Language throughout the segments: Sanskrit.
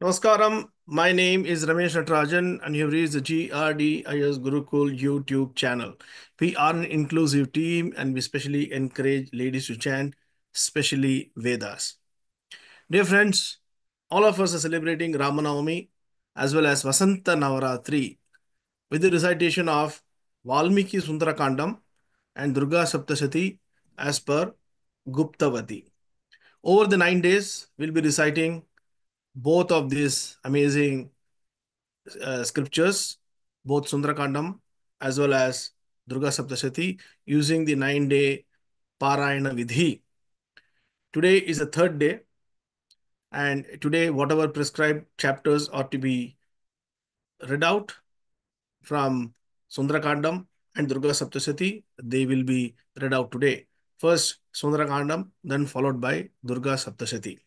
Namaskaram. My name is Ramesh Natarajan, and you have reached the GRDIS Gurukul YouTube channel. We are an inclusive team, and we specially encourage ladies to chant, especially Vedas. Dear friends, all of us are celebrating Ramanavami as well as Vasanta Navaratri with the recitation of Valmiki Sundarakandam and Durga Saptashati as per Guptavati. Over the 9 days, we'll be reciting both of these amazing scriptures, both Sundarakandam as well as Durga Saptashati, using the 9 day Parayana Vidhi. Today is the third day, and today, whatever prescribed chapters are to be read out from Sundarakandam and Durga Saptashati, they will be read out today. First Sundarakandam, then followed by Durga Saptashati.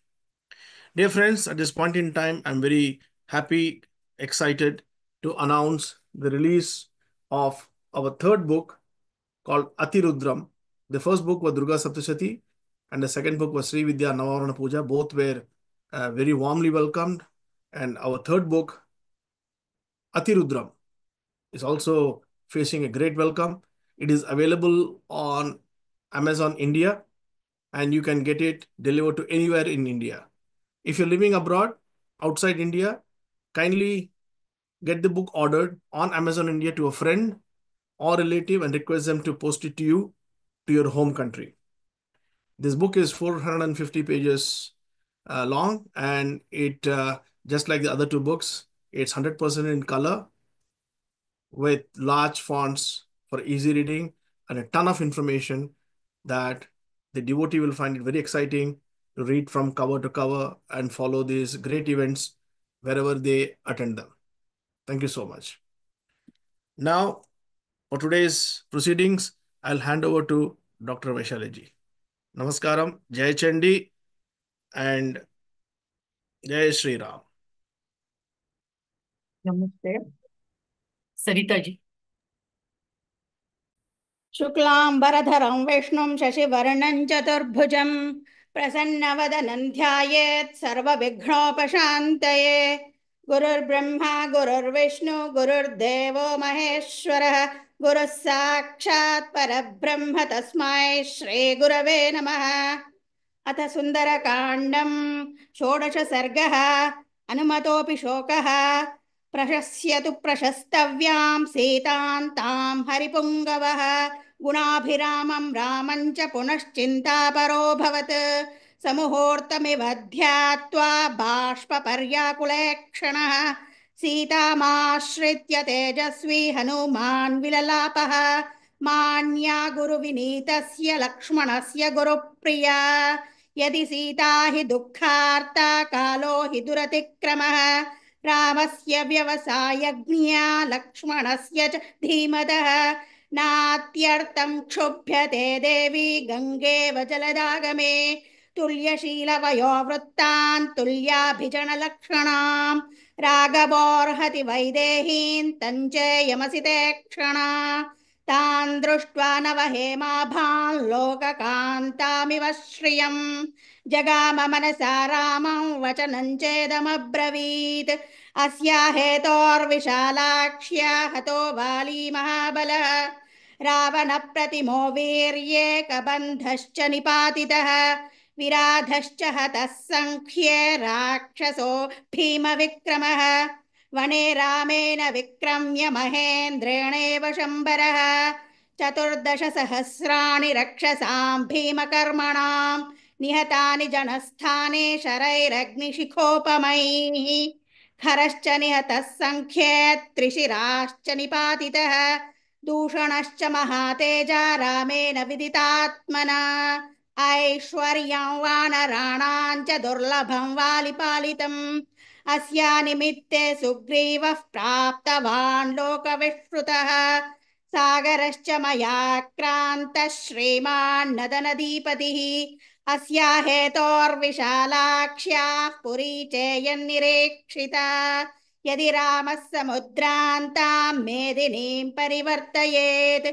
Dear friends, at this point in time, I'm very happy, excited to announce the release of our third book called Atirudram. The first book was Durga Saptashati, and the second book was Sri Vidya Navavarana Puja. Both were very warmly welcomed. And our third book, Atirudram, is also facing a great welcome. It is available on Amazon India, and you can get it delivered to anywhere in India. If you're living abroad, outside India, kindly get the book ordered on Amazon India to a friend or relative and request them to post it to you to your home country. This book is 450 pages long, and it just like the other two books, it's 100% in color with large fonts for easy reading and a ton of information that the devotee will find it very exciting to read from cover to cover and follow these great events wherever they attend them. Thank you so much. Now, for today's proceedings, I'll hand over to Dr. Vaishali. Namaskaram, Jai Chandi, and Jai Shri Ram. नमस्ते सरिता जी। शुक्लांबरधरं विष्णुं शशिवर्णं चतुर्भुजं प्रसन्नवदनं ध्यायेत् सर्वविघ्नोपशान्तये। गुरुर्ब्रह्मा गुरुर्विष्णु गुरुर्देवो महेश्वरः गुरुः साक्षात् परब्रह्म तस्मै श्रीगुरवे नमः। अथ सुन्दरकाण्डं षोडश सर्गः। अनुमतोऽपि शोकः प्रशस्यतु प्रशस्तव्यां सीतां तां हरिपुङ्गवः गुणाभिरामं रामं च पुनश्चिन्तापरोऽभवत् समुहूर्तमिव ध्यात्वा बाष्पपर्याकुलेक्षणः सीतामाश्रित्य तेजस्वी हनुमान् विललापः मान्या गुरुविनीतस्य लक्ष्मणस्य गुरुप्रिया यदि सीता हि दुःखार्ता कालो हि दुरतिक्रमः रामस्य व्यवसायज्ञा लक्ष्मणस्य च धीमतः नात्यर्थं क्षुभ्यते देवी गङ्गेव जलदागमे तुल्यशीलवयोवृत्तान् तुल्याभिजनलक्षणां राघवोर्हति वैदेहीं तञ्चेयमसिते क्षणा तान् दृष्ट्वा नवहेमाभान् लोककान्तामिव श्रियम् जगाम मनसा रामं वचनं चेदमब्रवीत् अस्या हेतोर्विशालाक्ष्या हतो वाली महाबलः रावणप्रतिमो वीर्ये कबन्धश्च निपातितः विराधश्च हतः संख्ये राक्षसो भीमविक्रमः वने रामेण विक्रम्य महेन्द्रेणेव शम्बरः 14 सहस्राणि रक्षसां भीमकर्मणां निहतानि जनस्थाने शरैरग्निशिखोपमैः खरश्च निहतः संख्ये त्रिशिराश्च निपातितः दूषणश्च महातेजा रामेण विदितात्मना ऐश्वर्यं वानराणां च दुर्लभं वालिपालितम् अस्या निमित्ते सुग्रीवः प्राप्तवान् लोकविश्रुतः सागरश्च मया क्रान्तः श्रीमान् नदनदीपतिः अस्या हेतोर्विशालाक्ष्याः पुरी चेयन्निरीक्षिता यदि रामः समुद्रान्तां मेदिनीं परिवर्तयेत्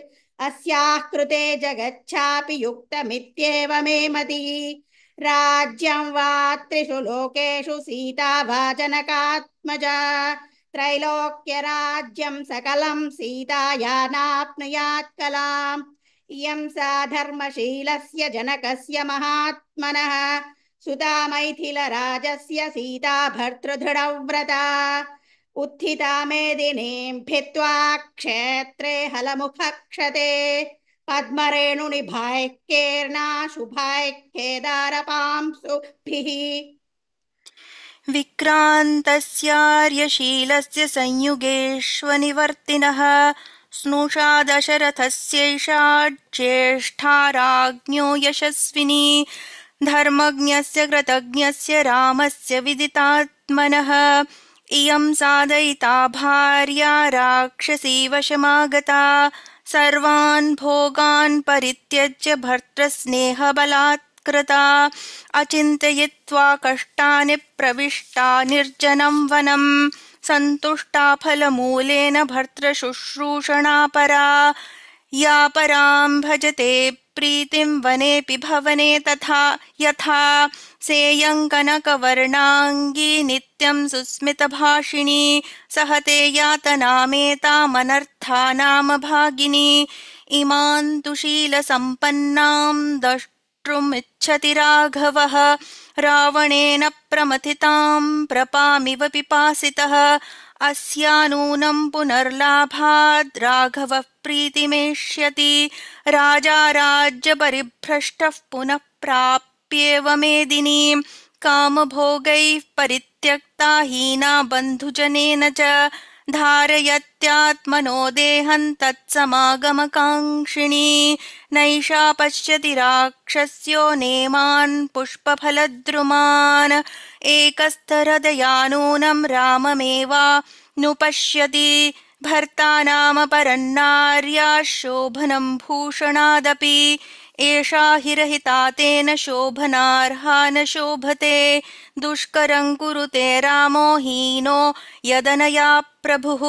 अस्याः कृते जगच्छापि युक्तमित्येव मे मतिः राज्यं वा त्रिषु लोकेषु सीता वा जनकात्मजा त्रैलोक्यराज्यं सकलं सीताया नाप्नुयात् कलाम् इयं सा धर्मशीलस्य जनकस्य महात्मनः सुता मैथिलराजस्य सीता भर्तृदृढव्रता उत्थिता मेदिनीं भित्त्वा क्षेत्रे हलमुखक्षते पद्मरेणुनिभायैक्येर्ना शुभाैक्येदारपांसुभिः विक्रान्तस्यार्यशीलस्य संयुगेष्वनिवर्तिनः स्नुषा दशरथस्यैषा ज्येष्ठा राज्ञो यशस्विनी धर्मज्ञस्य कृतज्ञस्य रामस्य विदितात्मनः इयं सादयिता भार्या राक्षसी वशमागता सर्वान् भोगान् परित्यज्य भर्तृस्नेहबलात् कृता अचिन्तयित्वा कष्टानि प्रविष्टा निर्जनं वनं सन्तुष्टा फलमूलेन भर्तृशुश्रूषणापरा या परां भजते प्रीतिं वनेऽपि भवने तथा यथा सेयङ्कनकवर्णाङ्गी नित्यं सुस्मितभाषिणी सहते यातनामेतामनर्थानामभागिनी इमां तु शीलसम्पन्नां द्रष्टुमिच्छति राघवः रावणेन प्रमथितां प्रपामिव पिपासितः अस्या नूनं पुनर्लाभाद् राघवः प्रीतिमेष्यति राजा राज्यपरिभ्रष्टः पुनः प्राप्येव मेदिनीं कामभोगैः परित्यक्ता हीना बन्धुजनेन च धारयत्यात्मनो देहं तत्समागमकाङ्क्षिणी नैषा पश्यति राक्षस्यो नेमान् पुष्पफलद्रुमान् एकस्थहृदयानूनं राममेवानुपश्यति भर्ता नाम परन्नार्या शोभनं भूषणादपि एषा हि रहिता तेन शोभनार्हा न शोभते दुष्करं कुरुते रामो हीनो यदनया प्रभुः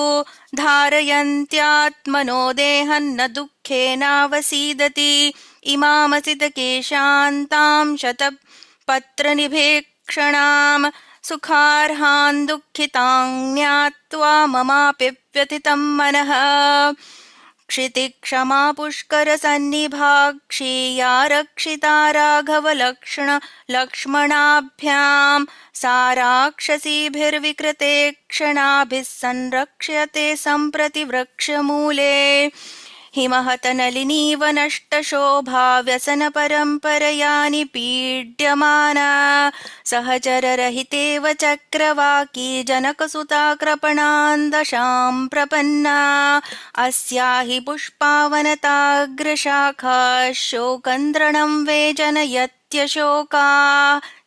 धारयन्त्यात्मनो देहं न दुःखेनावसीदति इमामसितकेशान्तां शतपत्रनिभेक्षणां सुखार्हान् दुःखितां ज्ञात्वा ममापि व्यथितं मनः क्षितिक्षमा पुष्करसन्निभाक्षी या रक्षिता राघवलक्ष्मणाभ्यां सा राक्षसीभिर्विकृते क्षणाभिः संरक्ष्यते सम्प्रति वृक्षमूले हिमहतनलिनीव नष्टशोभा व्यसनपरम्परया निपीड्यमाना सहचररहितेव चक्रवाकी जनकसुता कृपणान्दशां प्रपन्ना अस्या हि पुष्पावनताग्रशाखा शोकन्द्रणं वे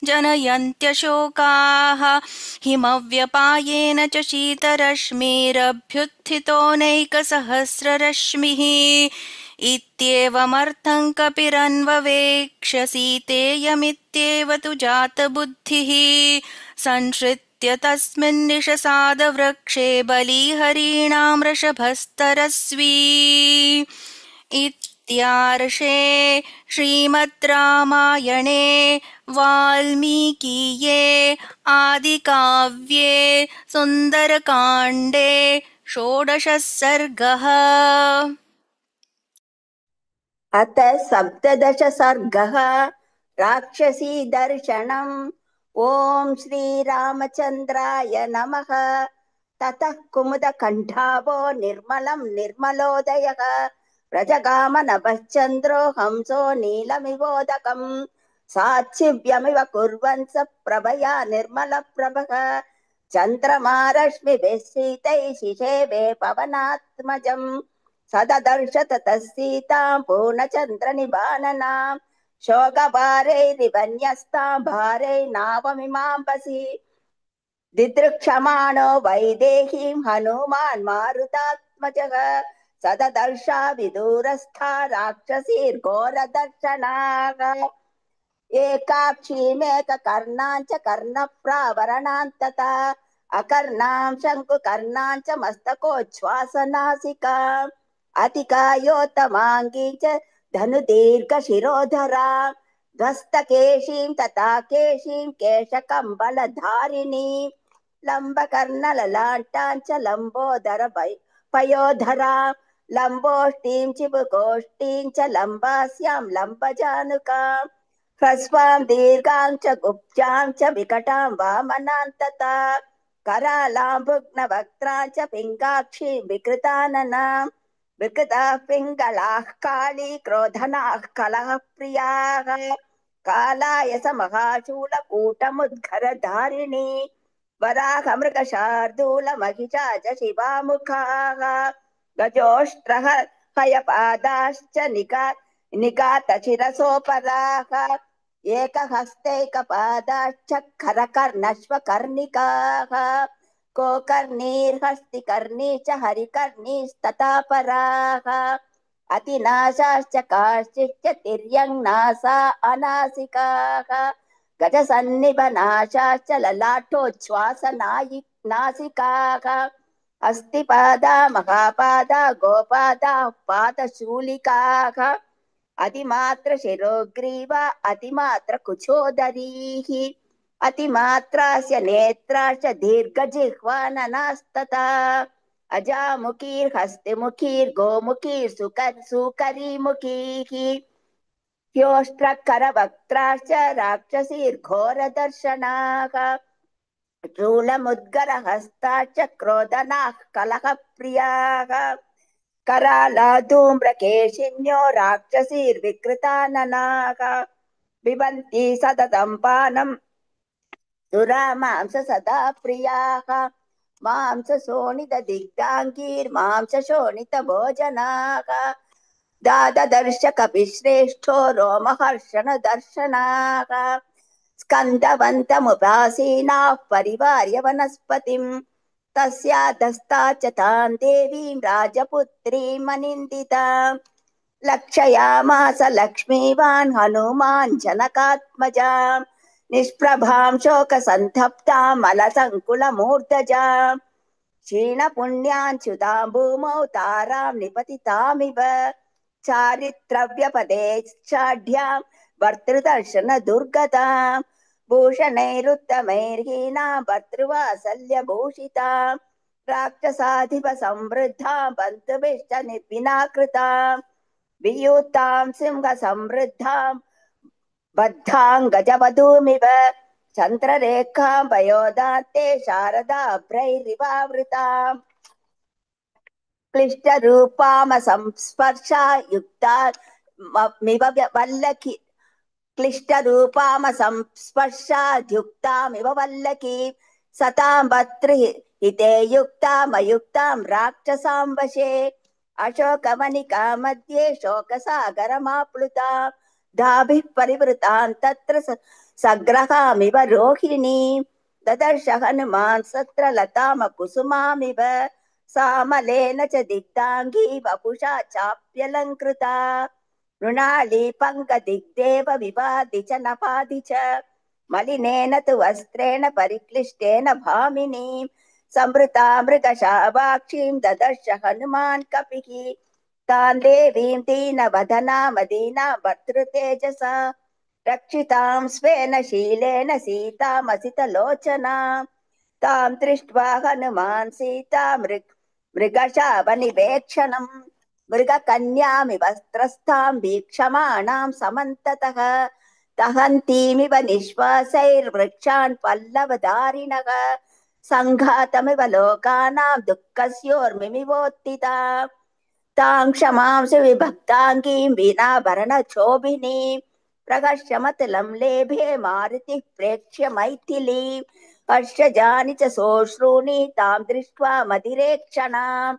जनयन्त्यशोकाः हिमव्यपायेन च शीतरश्मिरभ्युत्थितो नैकसहस्ररश्मिः इत्येवमर्थं कपिरन्ववेक्ष्य सीतेयमित्येव तु जातबुद्धिः संश्रित्य तस्मिन्निषसादवृक्षे बलिहरीणां वृषभस्तरस्वी इत्यार्षे श्रीमद् रामायणे वाल्मीकीये आदिकाव्ये सुन्दरकाण्डे 16 सर्गः। अथ 17 सर्गः राक्षसी दर्शनम्। ॐ श्रीरामचन्द्राय नमः। ततः कुमुदकण्ठाभो निर्मलं निर्मलोदयः व्रजगामनभश्चन्द्रो हंसो नीलमिवोदकम् साक्षिभ्यमिव कुर्वन् स प्रभया निर्मलप्रभः चन्द्रमारश्मिभिः सीतैः शिशेवे पवनात्मजम् सददर्श ततः सीतां पूर्णचन्द्रनिभाननां शोकभारैरिवन्यस्तां भारैर्नावमिमाम्बसि दिदृक्षमाणो वैदेहीं हनुमान् मारुतात्मजः सददर्शा विदूरस्था राक्षसीर्घोरदर्शनाः एकाक्षीमेककर्णां च कर्णप्रावरणां तथा अकर्णां शङ्कुकर्णां च मस्तकोच्छ्वासनासिकाम् अतिकायोत्तमाङ्गी च धनुदीर्घशिरोधरां ध्वस्तकेशीं तथा केशीं केशकम्बलधारिणीं लम्बकर्णललाटां च लम्बोदर पयोधरां लम्बोष्टीं चिबुकोष्टीं च लम्बास्यां लम्बजानुकां ह्रस्वां दीर्घां च गुप्तां च विकटां वामनां तथा करालां भुग्नवक्त्रां च पिङ्गाक्षीं विकृताननां विकृताः पिङ्गलाः काली क्रोधनाः कलहप्रियाः कालाय समहाशूलकूटमुद्गरधारिणी वराहमृगशार्दूलमहिषा च शिवामुखाः गजोष्ट्रः हयपादाश्च निगातशिरसोपराः एकहस्तैकपादाश्च खरकर्णश्वकर्णिकाः कोकर्णीर्हस्तिकर्णी च हरिकर्णीस्तथा पराः अतिनाशाश्च काश्चिच्च तिर्यङ्नासा अनासिकाः गजसन्निभनाशाश्च ललाटोच्छ्वासनासिकाः अस्तिपादा महापादा गोपादा पादशूलिकाः अतिमात्र शिरोग्रीवा अतिमात्र कुचोदरीः अतिमात्रास्य नेत्राश्च दीर्घजिह्वाननास्तथा अजामुखीर्हस्तिमुखीर्गोमुखीर्सुकरीमुखीः ह्योष्ट्रकरवक्त्राश्च राक्षसीर्घोरदर्शनाः शूलमुद्गरहस्ताश्च क्रोधनाः कलहप्रियाः कराला धूम्रकेशिन्यो राक्षसीर्विकृताननाः पिबन्ति सततं पानं दुरामांस सदा प्रियाः मांस शोणितदिग्धाङ्गीर्मांस शोणितभोजनाः दाददर्श कपिश्रेष्ठो रोमहर्षण दर्शनाः स्कन्दवन्तमुपासीनाः परिवार्य वनस्पतिं तस्याधस्ता च तां देवीं राजपुत्रीमनिन्दितां लक्षयामास लक्ष्मीवान् हनुमान् जनकात्मजां निष्प्रभां शोकसन्तप्तां मलसङ्कुलमूर्धजां क्षीणपुण्याञ्च्युतां भूमौ तारां निपतितामिव चारित्रव्यपदेशाढ्यां भर्तृदर्शनदुर्गतां भूषणैरुत्तमैर्हीनां भर्तृवात्सल्यभूषितां राक्षसाधिपसंवृद्धां बन्धुभिश्च विनाकृतां वियूतां सिंहसंवृद्धां बद्धां गजवधूमिव चन्द्ररेखां पयोदात्ते शारदाभ्रैरिवावृताम् क्लिष्टरूपामसंस्पर्शा युक्तामिव वल्लकी क्लिष्टरूपामसंस्पर्शाद्युक्तामिव वल्लकी सतां भर्तृहिते युक्तामयुक्तां राक्षसां वशे अशोकवनिका मध्ये शोकसागरमाप्लुतां दाभिः परिवृतां तत्र सग्रहामिव रोहिणीं ददर्श हनुमान् सत्र लतामकुसुमामिव सामलेन च दिग्धाङ्गी वपुषा चाप्यलङ्कृता मृणाली पङ्कदिग्देव विवादि च नपादि च मलिनेन तु वस्त्रेण परिक्लिष्टेन भामिनीं संवृता मृगशावाक्षीं ददर्श हनुमान् कपिः तां देवीं दीनवदनामदीनां भर्तृतेजसा रक्षितां स्वेन शीलेन सीतामसितलोचनां तां दृष्ट्वा हनुमान् सीता मृगशावनिवेक्षणम् मृगकन्यामिव स्त्रस्तां वीक्षमाणां समन्ततः दहन्तीमिव निःश्वासैर्वृक्षान् पल्लवधारिणः सङ्घातमिव लोकानां दुःखस्योर्मिमिवोत्थिता तां क्षमां सुविभक्ताङ्गीं वीणाभरणशोभिनीं प्रकर्षमतलं लेभे मारुतिः प्रेक्ष्य मैथिलीं हर्षजानि च सोऽश्रूणि तां दृष्ट्वा मदिरेक्षणाम्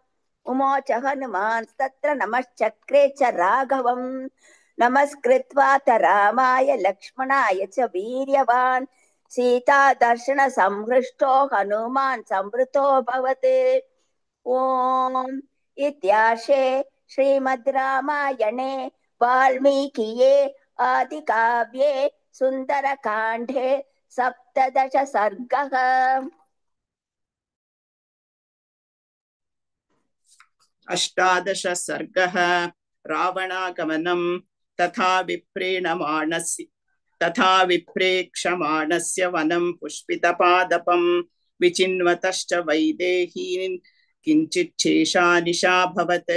उमोच हनुमांस्तत्र नमश्चक्रे च राघवं नमस्कृत्वा च रामाय लक्ष्मणाय च वीर्यवान् सीता दर्शन संहृष्टो हनुमान् संवृतोऽभवत्। ओम इत्यार्षे श्रीमद् रामायणे वाल्मीकिये आदिकाव्ये सुन्दरकाण्डे 17 सर्गः। अष्टादश सर्गः रावणागमनं तथा विप्रीणमाणस्य तथा विप्रेक्षमाणस्य वनं पुष्पितपादपं विचिन्वतश्च वैदेहीन् किञ्चिच्छेषानिशाभवत्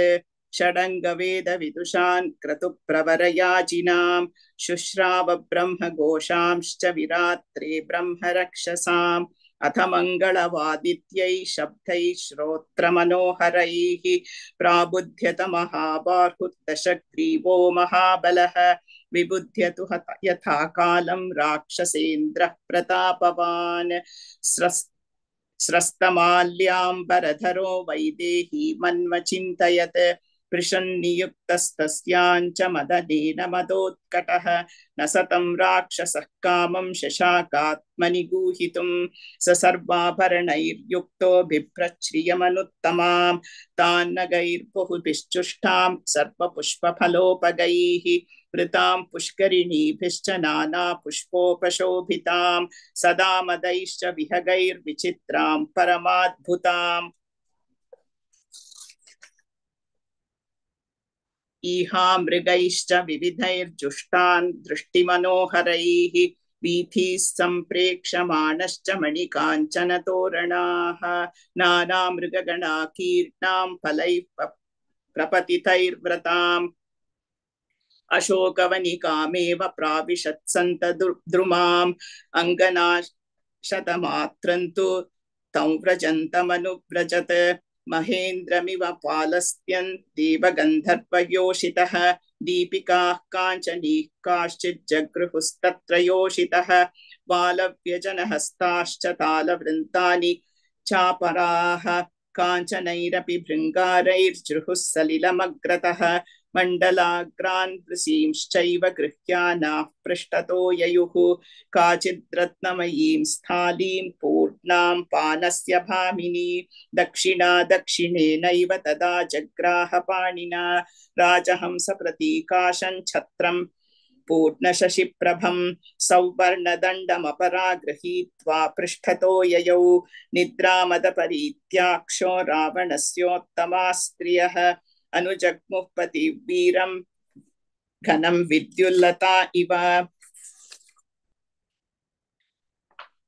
षडङ्गवेदविदुषान् क्रतुप्रवरयाजिनां शुश्राव ब्रह्मघोषांश्च विरात्रे ब्रह्मरक्षसाम् अथ मङ्गलवादित्यै शब्दैः श्रोत्रमनोहरैः प्राबुध्यत महाबाहुर्दशग्रीवो महाबलः विबुध्यतु यथा कालं राक्षसेन्द्रः प्रतापवान् स्रस्तमाल्याम्बरधरो वैदेही मन्वचिन्तयत् पृशन्नियुक्तस्तस्याञ्च मदनेन मदोत्कटः न सतं राक्षसः कामं शशाकात्मनि गूहितुं स सर्वाभरणैर्युक्तो बिभ्रच्छ्रियमनुत्तमां तान्नगैर्बहुभिश्चुष्टां सर्वपुष्पफलोपगैः वृतां पुष्करिणीभिश्च नानापुष्पोपशोभितां सदा मदैश्च विहगैर्विचित्रां परमाद्भुताम् ईहा मृगैश्च विविधैर्जुष्टान् दृष्टिमनोहरैः वीथीः सम्प्रेक्षमाणश्च मणिकाञ्चनतोरणाः नानामृगगणाकीर्णां फलैः प्रपतितैर्व्रताम् अशोकवनिकामेव प्राविशत्सन्तद्रुमाम् अङ्गनाशतमात्रन्तु तं व्रजन्तमनुव्रजत् महेन्द्रमिव पालस्त्यन् देवगन्धर्वयोषितः दीपिकाः काञ्चनीः काश्चिज्जगृहुस्तत्र योषितः बालव्यजनहस्ताश्च तालवृन्तानि चापराः काञ्चनैरपि भृङ्गारैर्जृहुः सलिलमग्रतः मण्डलाग्रान् वृषींश्चैव गृह्यानाः पृष्ठतो ययुः काचिद्रत्नमयीं स्थालीं पूर्णां पानस्य भामिनी दक्षिणा दक्षिणेनैव तदा जग्राह पाणिना राजहंसप्रतीकाशं छत्रं पूर्णशशिप्रभं सौवर्णदण्डमपरा गृहीत्वा पृष्ठतो ययौ निद्रामदपरीत्याक्षो रावणस्योत्तमा स्त्रियः अनुजग्मुः पतिवीरं घनं विद्युल्लता इव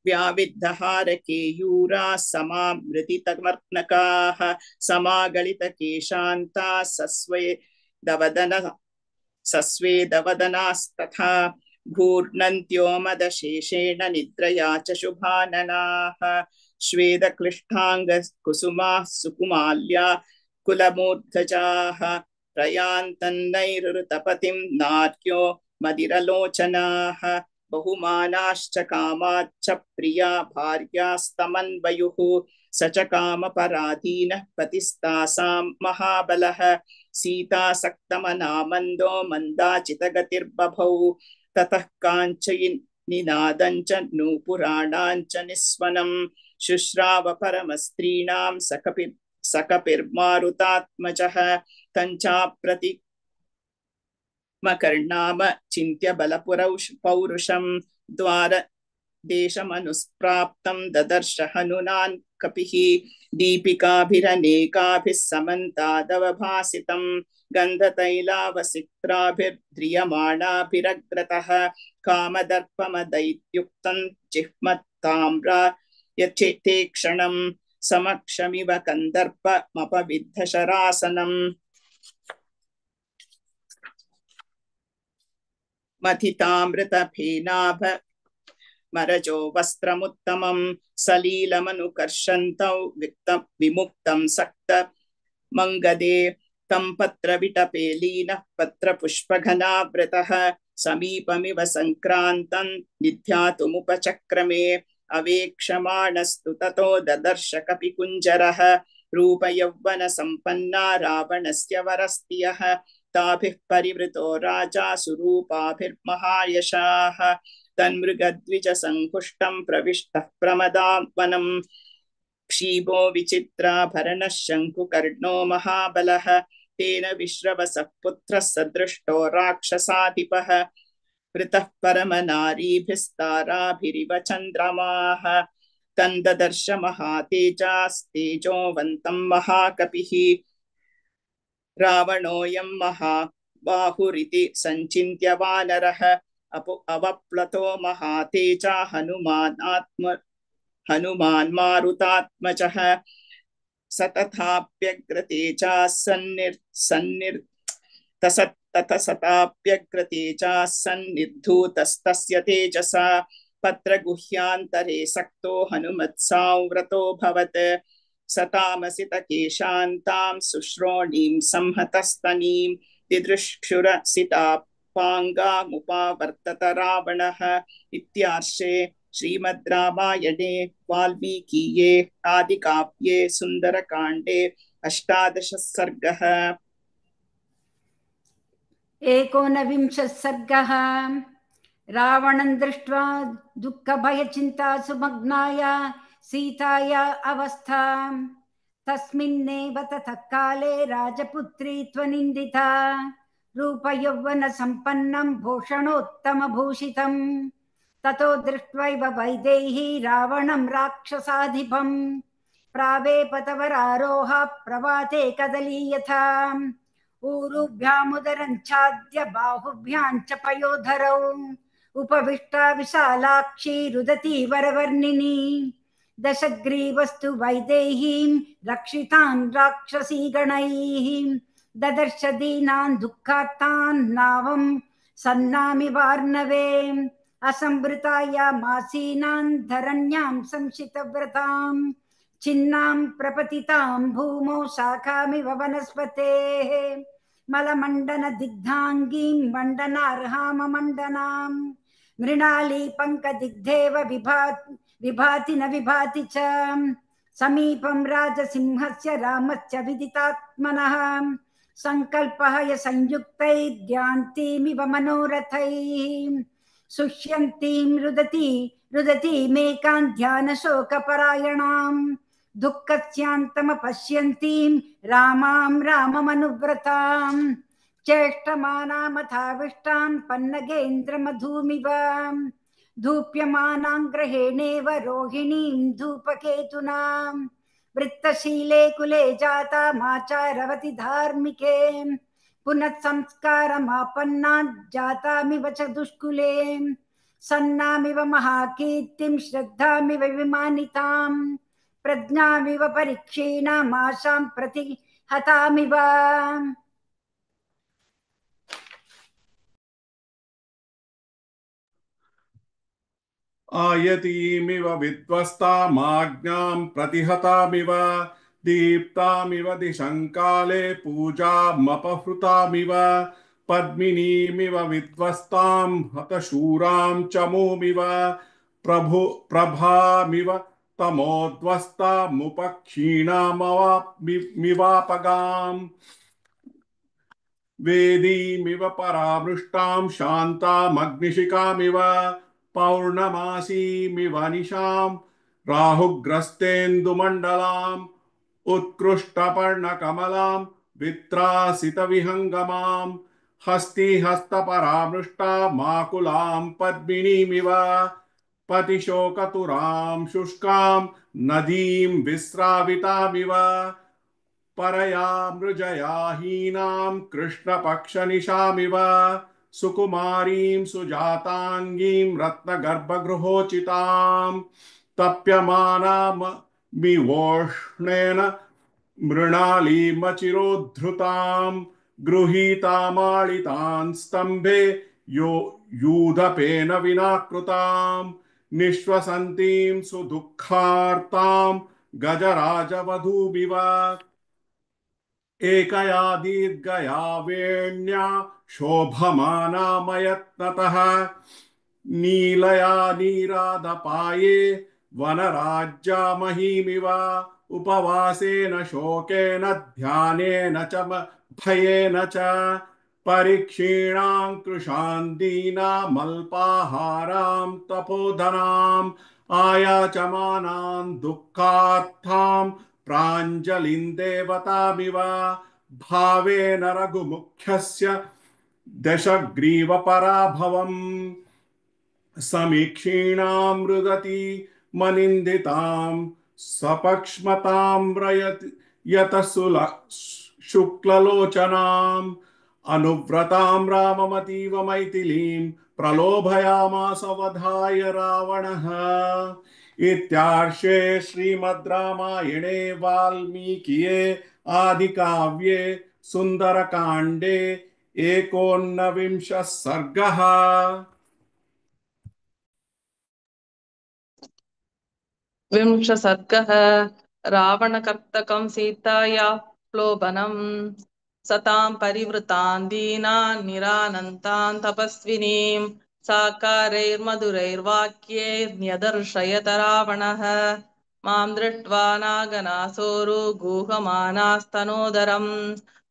व्याविद्धहारकेयूरा समामृतितमर्कनकाः समागलितकेशान्ता सस्वेदवदनास्तथा घूर्णन्त्योमदशेषेण निद्रया च शुभाननाः श्वेदक्लिष्टाङ्गकुसुमाः सुकुमाल्या कुलमूर्धजाः प्रयान्तन्नैरुतपतिं नार्यो मदिरलोचनाः बहुमानाश्च कामाच्च प्रिया भार्यास्तमन्वयुः स च कामपराधीनः पतिस्तासां महाबलः सीतासक्तमनामन्दो मन्दाचितगतिर्बभौ ततः काञ्चयिनिनादञ्च नूपुराणाञ्च निस्वनं शुश्राव परमस्त्रीणां सकपिर्मारुतात्मजः तञ्चाप्रति मकर्णाम चिन्त्य बलपौरुषं द्वारदेशमनुस्प्राप्तं ददर्श हनुनान् कपिः दीपिकाभिरनेकाभिः समन्तादवभासितं गन्धतैलावसिक्त्राभिर्ध्रियमाणाभिरग्रतः कामदर्पमदैत्युक्तं जिह्मत्ताम्रा यचेते क्षणं समक्षमिव कन्दर्पमपविद्धशरासनम् मथितामृतफेनाभ मरजो वस्त्रमुत्तमं सलीलमनुकर्षन्तौ विमुक्तं सक्त मंगदे तं पत्रविटपे लीनः पत्रपुष्पघनावृतः समीपमिव संक्रान्तं निध्यातुमुपचक्रमे अवेक्षमाणस्तु ततो ददर्श कपिकुञ्जरः रूपयौवनसम्पन्ना रावणस्य वरस्त्रियः ताभिः परिवृतो राजा सुरूपाभिर्महायशाः तन्मृगद्विजसङ्कुष्टं प्रविष्टः प्रमदावनं क्षीबो विचित्राभरणः शङ्कुकर्णो महाबलः तेन विश्रवसः पुत्रः सदृष्टो राक्षसाधिपः वृतः परमनारीभिस्ताराभिरिव चन्द्रमाः तन्ददर्श महातेजास्तेजोवन्तं महाकपिः रावणोऽयं महाबाहुरिति सञ्चिन्त्य वानरः अवप्लतो महातेजा हनुमान् मारुतात्मजः सतथाप्यग्रतेजा ततसताप्यग्रतेजा सन्निर्धूतस्तस्य तेजसा पत्रगुह्यान्तरे सक्तो हनुमत्साव्रतोऽभवत् सतामसितकेशान्तां शुश्रोणीं संहतस्तनीं दिदृक्षुरसितापाङ्गामुपावर्तत रावणः इत्यार्षे श्रीमद् रामायणे वाल्मीकीये आदिकाव्ये सुन्दरकाण्डे 18 सर्गः। एकोनविंशः सर्गः। रावणं दृष्ट्वा दुःखभयचिन्तासु मग्नाय सीताया अवस्थां तस्मिन्नेव ततः काले राजपुत्री त्वनिन्दिता रूपयौवनसम्पन्नं भूषणोत्तमभूषितं ततो दृष्ट्वैव वैदेही रावणं राक्षसाधिपं प्रावेपतवरारोह प्रवाते कदलीयथा ऊरुभ्यामुदरञ्छाद्य बाहुभ्यां च पयोधरौ उपविष्टा विशालाक्षी रुदती वरवर्णिनी दशग्रीवस्तु वैदेहीं रक्षितान् राक्षसीगणैः ददर्श दीनान् दुःखार्तान् नावं सन्नामिवार्णवे असंवृतायामासीनान् धरण्यां संशितव्रतां छिन्नां प्रपतितां भूमौ शाखामिव वनस्पतेः मलमण्डन दिग्धाङ्गीं मण्डनार्हाममण्डनां मृणाली पङ्कदिग्धेव विभाति न विभाति च समीपं राजसिंहस्य रामस्य विदितात्मनः संकल्पः य संयुक्तैर्ध्यान्तीमिव मनोरथैः सुष्यन्तीं रुदतीमेकां ध्यानशोकपरायणां दुःखस्यान्तमपश्यन्तीं रामां राममनुव्रतां चेष्टमानामथाविष्टां पन्नगेन्द्रमधूमिव धूप्यमानां ग्रहेणेव रोहिणीं धूपकेतुना वृत्तशीले कुले जाता माचारवति धार्मिके पुनः संस्कारमापन्ना जातामिव च दुष्कुले सन्नामिव महाकीर्तिं श्रद्धामिव विमानितां प्रज्ञामिव परीक्षीणामाशां प्रतिहतामिव आयतीमिव विध्वस्तामाज्ञां प्रतिहतामिव दीप्तामिव दिशङ्काले पूजामपहृतामिव पद्मिनीमिव विध्वस्तां हतशूरां चमूमिव प्रभामिव तमोद्वस्तामुपक्षीणामवापगाम् वेदीमिव परामृष्टां शान्तामग्निशिखामिव पौर्णमासीमिव निशां राहुग्रस्तेन्दुमण्डलाम् उत्कृष्टपर्णकमलां वित्रासितविहङ्गमां हस्तिहस्तपरामृष्टा माकुलां पद्मिनीमिव पतिशोकतुरां शुष्कां नदीं विस्रावितामिव परया मृजया हीनां कृष्णपक्षनिशामिव सुकुमारीं सुजाताङ्गीं रत्नगर्भगृहोचितां तप्यमानामिवोष्णेन मृणालीमचिरोद्धृतां गृहीतामाळितां स्तम्भे यूधपेन विनाकृतां निःश्वसन्तीं सुदुःखार्तां गजराजवधूमिव एकया दीर्घया वेण्या शोभमानामयत्नतः नीलया नीरादपाये वनराज्यामहीमिव उपवासेन शोकेन ध्यानेन च भयेन च परीक्षीणां कृशान् दीनामल्पाहारां तपोधनाम् आयाचमानां दुःखार्थां प्राञ्जलिं देवतामिव भावेन रघुमुख्यस्य दशग्रीवपराभवम् समीक्षीणां रुदति मनिन्दितां सपक्ष्मतां यतसुल शुक्ललोचनाम् अनुव्रतां राममतीव मैथिलीं प्रलोभयामास वधाय रावणः। इत्यार्षे श्रीमद् रामायणे वाल्मीकिये आदिकाव्ये सुन्दरकाण्डे 19 सर्गः। विंश सर्गः रावणकर्तकं सीताया प्लोभनम् सतां परिवृतान् दीनान् निरानन्तान् तपस्विनीं साकारैर्मधुरैर्वाक्यैर्न्यदर्शयत रावणः मां दृष्ट्वा नागनासोरु गुहमानास्तनोदरम्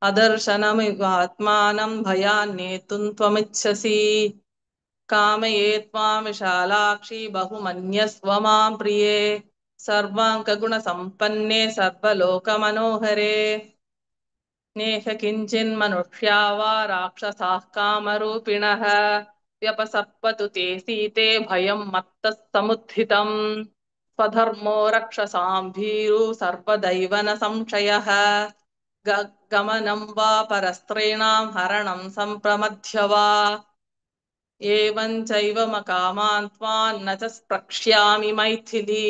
अदर्शनमिवात्मानं भयान्नेतुं त्वमिच्छसि कामये त्वां विशालाक्षि बहुमन्यस्व मां प्रिये सर्वाङ्गगुणसम्पन्ने सर्वलोकमनोहरे नेह किञ्चिन्मनुष्या वा राक्षसाः कामरूपिणः व्यपसर्पतु ते सीते भयं मत्तः समुत्थितम् स्वधर्मो रक्षसां भीरु सर्वदैव न संशयः गमनं वा परस्त्रीणां हरणं सम्प्रमथ्य वा एवं चैव मकामान् त्वान् न च स्प्रक्ष्यामि मैथिली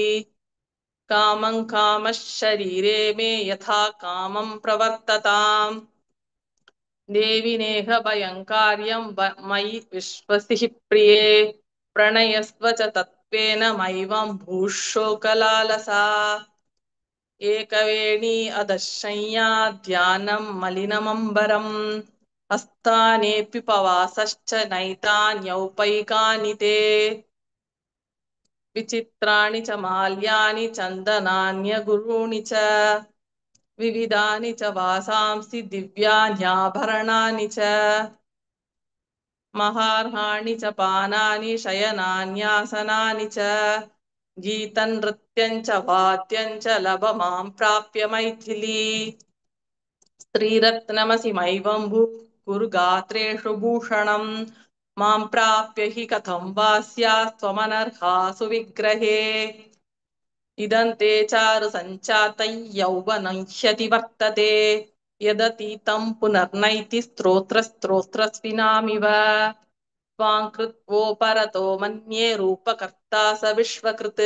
कामं कामः शरीरे मे यथा कामं प्रवर्तताम् देवि नेह भयङ्कार्यं मयि विश्वसिः प्रिये प्रणयस्व च तत्त्वेन मैवं भूशोकलालसा एकवेणी अदशय्या ध्यानं मलिनमम्बरम् हस्तानेऽपि पवासश्च नैतान्यौपैकानि ते विचित्राणि च माल्यानि चन्दनान्यगुरूणि च विविधानि च वासांसि दिव्यान्याभरणानि च महार्हाणि च पानानि शयनान्यासनानि च गीतं नृत्यं च वाद्यं च लभ मां प्राप्य मैथिली स्त्रीरत्नमसि मैवं कुरु गात्रेषु भूषणम् मां प्राप्य हि कथं वा स्यास्त्वमनर्हासु विग्रहे इदं ते चारु सञ्चातं यौवनं ह्यति वर्तते यदतीतं पुनर्नैति स्त्रोत्रस्विनामिव त्वां कृत्वोपरतो मन्ये रूपकर्ता स विश्वकृत्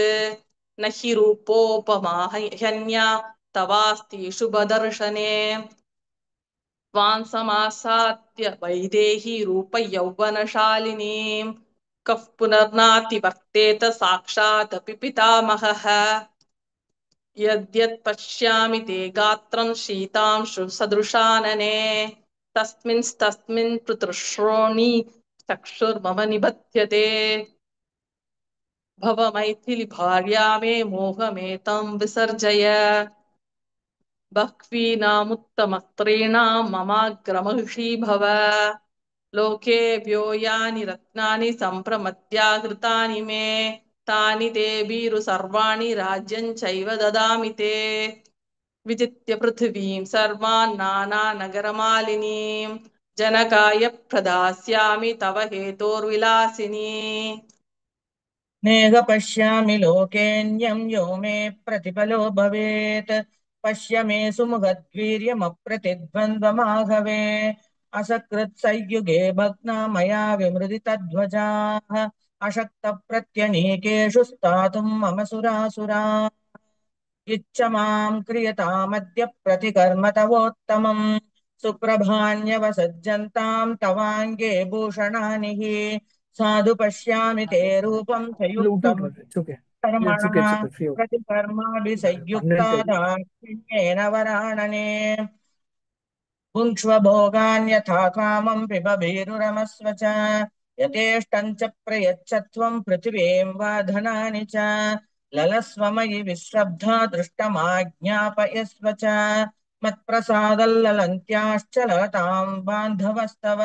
न हि रूपोपमाह्यन्या तवास्ति शुभदर्शने त्वां समासाद्य वैदेही रूपयौवनशालिनीं कः पुनर्नातिवर्तेत साक्षादपि पितामहः यद्यत् पश्यामि ते गात्रं शीतांशु सदृशानने तस्मिंस्तस्मिन् पितृश्रोणी चक्षुर्मम निबध्यते भव मैथिली भार्या मे मोहमेतं विसर्जय बह्वीनामुत्तमस्त्रीणां ममाग्रमहिषी भव लोकेभ्यो यानि रत्नानि सम्प्रमत्याहृतानि मे तानि ते भीरु सर्वाणि राज्यं चैव ददामि ते विजित्य पृथिवीं सर्वान् नानानगरमालिनीं जनकाय प्रदास्यामि तव हेतोर्विलासिनी नेह पश्यामि लोकेऽन्यं यो मे प्रतिफलो भवेत् पश्य मे सुमुखद्वीर्यमप्रतिद्वन्द्वमाघवे असकृत्संयुगे भग्ना मया विमृदितध्वजाः अशक्तप्रत्यनीकेषु स्थातुं मम सुरासुराः इच्छमां क्रियतामद्य प्रतिकर्म तवोत्तमम् सुप्रभान्यवसज्जन्तां तवाङ्गे भूषणानि हि साधु पश्यामि ते रूपं संयुक्तं कर्मणा प्रतिकर्माभिसंयुक्ता दाक्षिण्येन वरानने भुङ्क्ष्व भोगान्यथा कामं पिब भीरुरमस्व च यथेष्टं च प्रयच्छत्वं पृथिवीं वा धनानि च ललस्वमयि विश्रब्धा दृष्टमाज्ञापयस्व च मत्प्रसादल्ललन्त्याश्च लतां बान्धवस्तव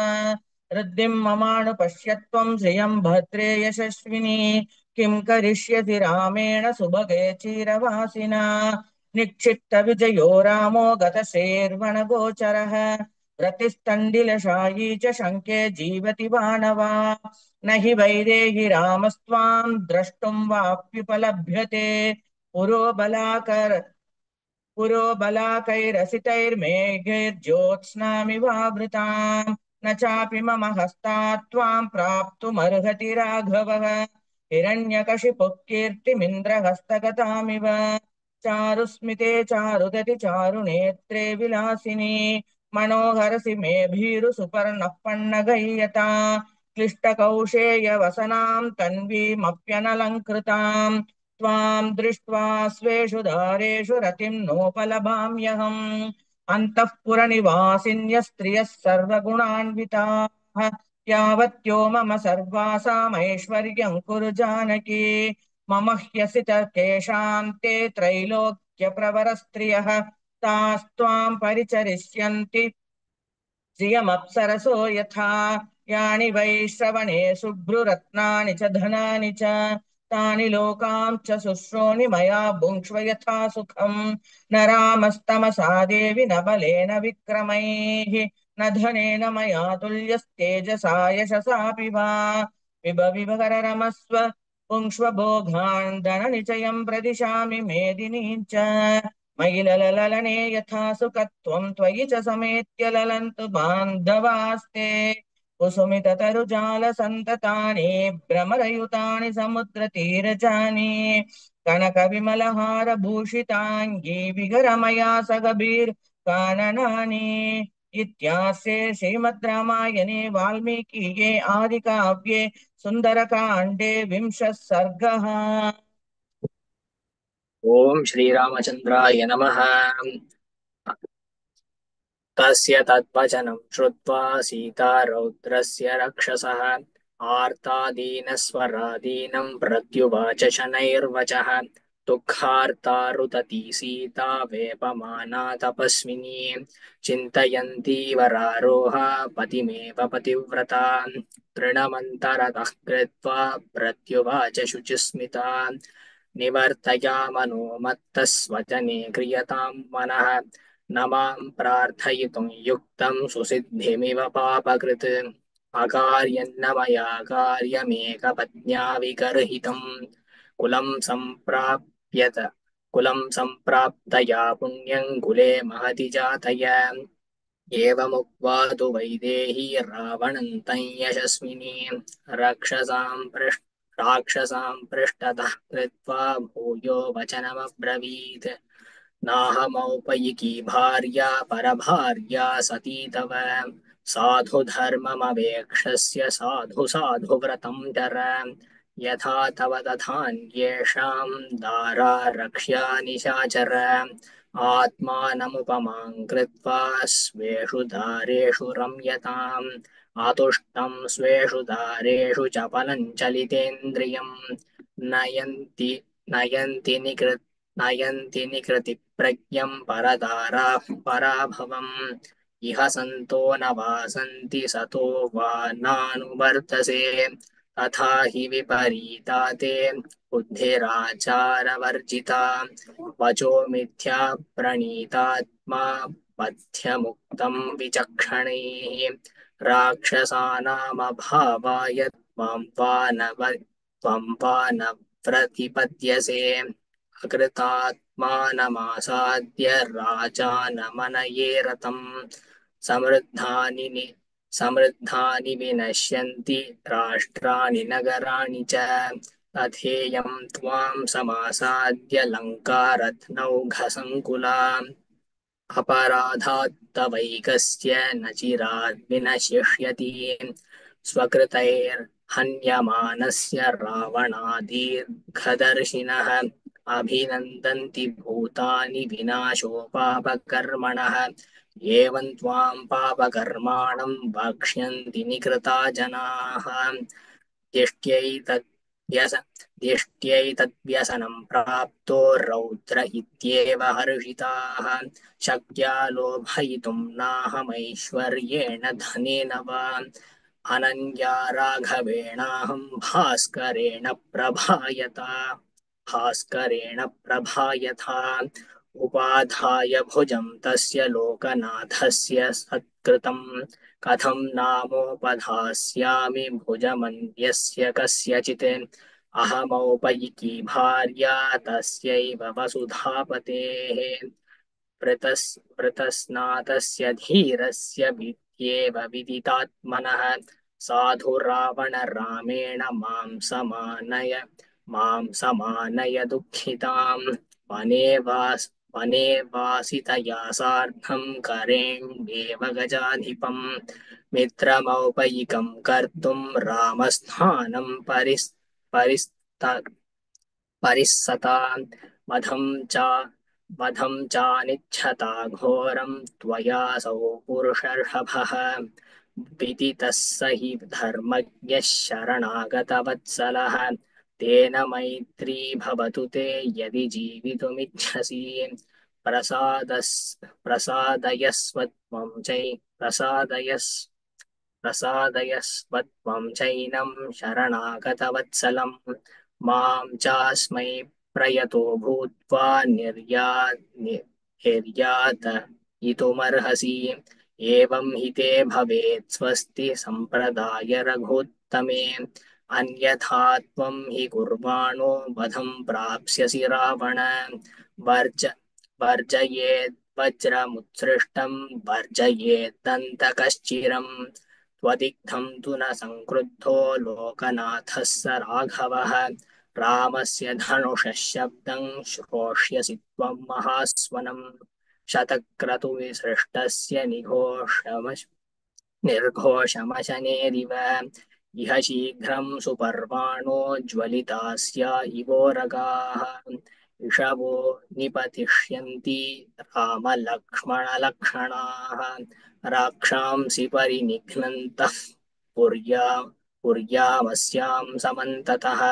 वृद्धिं ममानुपश्यत्वं श्रियं भद्रे यशस्विनी किं करिष्यति रामेण सुभगे चिरवासिना निक्षिप्तविजयो रामो गतशेर्वणगोचरः रतिस्तण्डिलशायी च शङ्के जीवति वानवा न हि वैदेहि रामस्त्वां द्रष्टुं वाप्युपलभ्यते पुरो बलाकैरसितैर्मेघैर्ज्योत्स्नामिवावृताम् न चापि मम हस्तात् त्वां प्राप्तुमर्हति राघवः हिरण्यकशिपुः कीर्तिमिन्द्रहस्तगतामिव चारुस्मिते चारुदति चारुनेत्रे विलासिनी मनोहरसि मे भीरु सुपर्णः पन्नगैयता क्लिष्टकौशेयवसनां तन्वीमप्यनलङ्कृताम् त्वां दृष्ट्वा स्वेषु दारेषु रतिं नोपलभाम्यहम् अन्तःपुरनिवासिन्यस्त्रियः सर्वगुणान्विताः यावत्यो मम सर्वासामैश्वर्यं कुरु जानकी मम ह्यसि तर्केषां ते त्रैलोक्यप्रवरस्त्रियः तास्त्वां परिचरिष्यन्ति श्रियमप्सरसो यथा यानि वै श्रवणे शुभ्रुरत्नानि च धनानि च तानि लोकां च शुश्रोणि मया भुङ्क्ष्व यथा सुखम् न रामस्तमसा देवि न बलेन विक्रमैः न धनेन मया तुल्यस्तेजसा यशसापि वा विभविभकररमस्व पुङ्क्ष्व भोगान् धननिचयं प्रदिशामि मेदिनीं च मयिलललने यथा सुखत्वं त्वयि च समेत्य ललन्तु बान्धवास्ते कुसुमिततरुजालसन्ततानि भ्रमरयुतानि समुद्रतीरजानि कनकविमलहारभूषिताङ्गी विगरमया सगभीर्काननानि इत्यास्ये श्रीमद् रामायणे वाल्मीकिये आदिकाव्ये सुन्दरकाण्डे 20 सर्गः। ओम श्रीरामचन्द्राय नमः। तस्य तद्वचनं श्रुत्वा सीता रौद्रस्य रक्षसः आर्तादीनस्वरादीनं प्रत्युवाच शनैर्वचः दुःखार्ता रुदती सीता वेपमाना तपस्विनी चिन्तयन्ती वरारोह पतिमेव पतिव्रता तृणमन्तरतः कृत्वा प्रत्युवाच शुचिस्मिता निवर्तयामनो मत्तस्वचने क्रियतां मनः न मां प्रार्थयितुं युक्तं सुसिद्धिमिव पापकृत् अकार्यन्न मया कार्यमेकपत्न्या विगर्हितं कुलं सम्प्राप्तया पुण्यं कुले महति जातया एवमुक्त्वा तु वैदेही रावणन्तं यशस्विनी राक्षसां पृष्ठतः कृत्वा भूयो वचनमब्रवीत् नाहमौपयिकी भार्या परभार्या सती तव साधु धर्ममवेक्षस्य साधु व्रतं चर यथा तव तथान्येषां दारा रक्ष्या निशाचर आत्मानमुपमां कृत्वा स्वेषु दारेषु रम्यताम् आतुष्टं स्वेषु दारेषु चपलं चलितेन्द्रियं नयन्ति निकृतिप्रज्ञं परदाराः पराभवम् इह सन्तो न वासन्ति सतो वा नानुवर्तसे तथा हि विपरीता ते बुद्धिराचारवर्जिता वचो मिथ्या प्रणीतात्मा पथ्यमुक्तं विचक्षणैः राक्षसानामभावाय त्वं वा न प्रतिपद्यसे अकृतात्मानमासाद्य राजानमनये रतम् समृद्धानि विनश्यन्ति राष्ट्राणि नगराणि च तथेयं त्वां समासाद्य लङ्कारत्नौघसङ्कुला अपराधात् तवैकस्य न चिरात् विनशिष्यति स्वकृतैर्हन्यमानस्य रावणादीर्घदर्शिनः अभिनन्दन्ति भूतानि विनाशोपापकर्मणः एवं त्वां पापकर्माणं वक्ष्यन्ति निकृता जनाः दिष्ट्यैतद्व्यसनं प्राप्तो रौद्र इत्येव हर्षिताः शक्या लोभयितुं नाहमैश्वर्येण धनेन वा अनन्या राघवेणाहं भास्करेण प्रभायथा उपाधाय भुजं तस्य लोकनाथस्य सत्कृतं कथं नामोपधास्यामि भुजमन्यस्य कस्यचित् अहमौपयिकी भार्या तस्यैव वसुधापतेः पृतस्नातस्य धीरस्य एव विदितात्मनः साधु रावण रामेण मां समानय दुःखितां वने वासितया सार्धं करेण्येव गजाधिपम् मित्रमौपयिकं कर्तुं रामस्थानं परिस्सतां वधं चानिच्छता घोरं त्वयासौ पुरुषर्षभः विदितः स हि धर्मज्ञः शरणागतवत्सलः तेन मैत्री भवतु ते यदि जीवितुमिच्छसि प्रसादयस्वत्वं चैनं शरणागतवत्सलं मां चास्मै प्रयतो भूत्वा निर्यातयितुमर्हसि एवं हि ते भवेत् स्वस्ति सम्प्रदाय रघोत्तमे अन्यथा त्वं हि कुर्वाणो वधं प्राप्स्यसि रावण वर्जयेद् वज्रमुत्सृष्टं वर्जयेद्दन्तकश्चिरं त्वदिग्धं तु न संक्रुद्धो लोकनाथः स राघवः रामस्य धनुषः शब्दं श्रोष्यसि त्वं महास्वनम् शतक्रतुविसृष्टस्य निर्घोषमशनेरिव इह शीघ्रं सुपर्वाणो ज्वलितास्य इवोरगाः इषवो निपतिष्यन्ति रामलक्ष्मणलक्षणाः राक्षांसि परिनिघ्नन्तः पुर्यामस्यां समन्ततः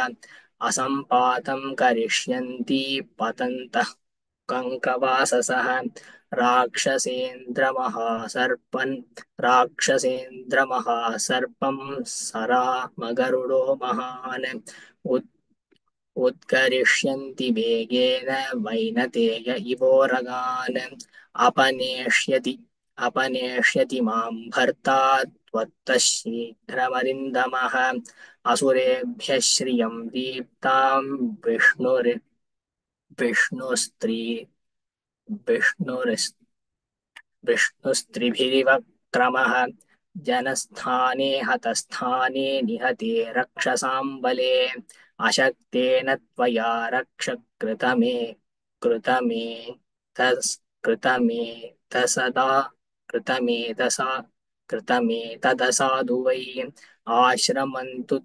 असम्पातं करिष्यन्ति पतन्तः कङ्कवाससः राक्षसेन्द्रमहासर्पं सरामगरुडो महान् उत्करिष्यन्ति वेगेन वैनतेय इवोरगान् अपनेष्यति मां भर्ता त्वत्तः शीघ्रमरिन्दमः असुरेभ्यः श्रियं दीप्तां विष्णुस्त्रिभिरिवक्रमः जनस्थाने हतस्थाने निहते रक्षसां बले अशक्तेन त्वया रक्ष कृतमेतदसाधु वै आश्रमन्तु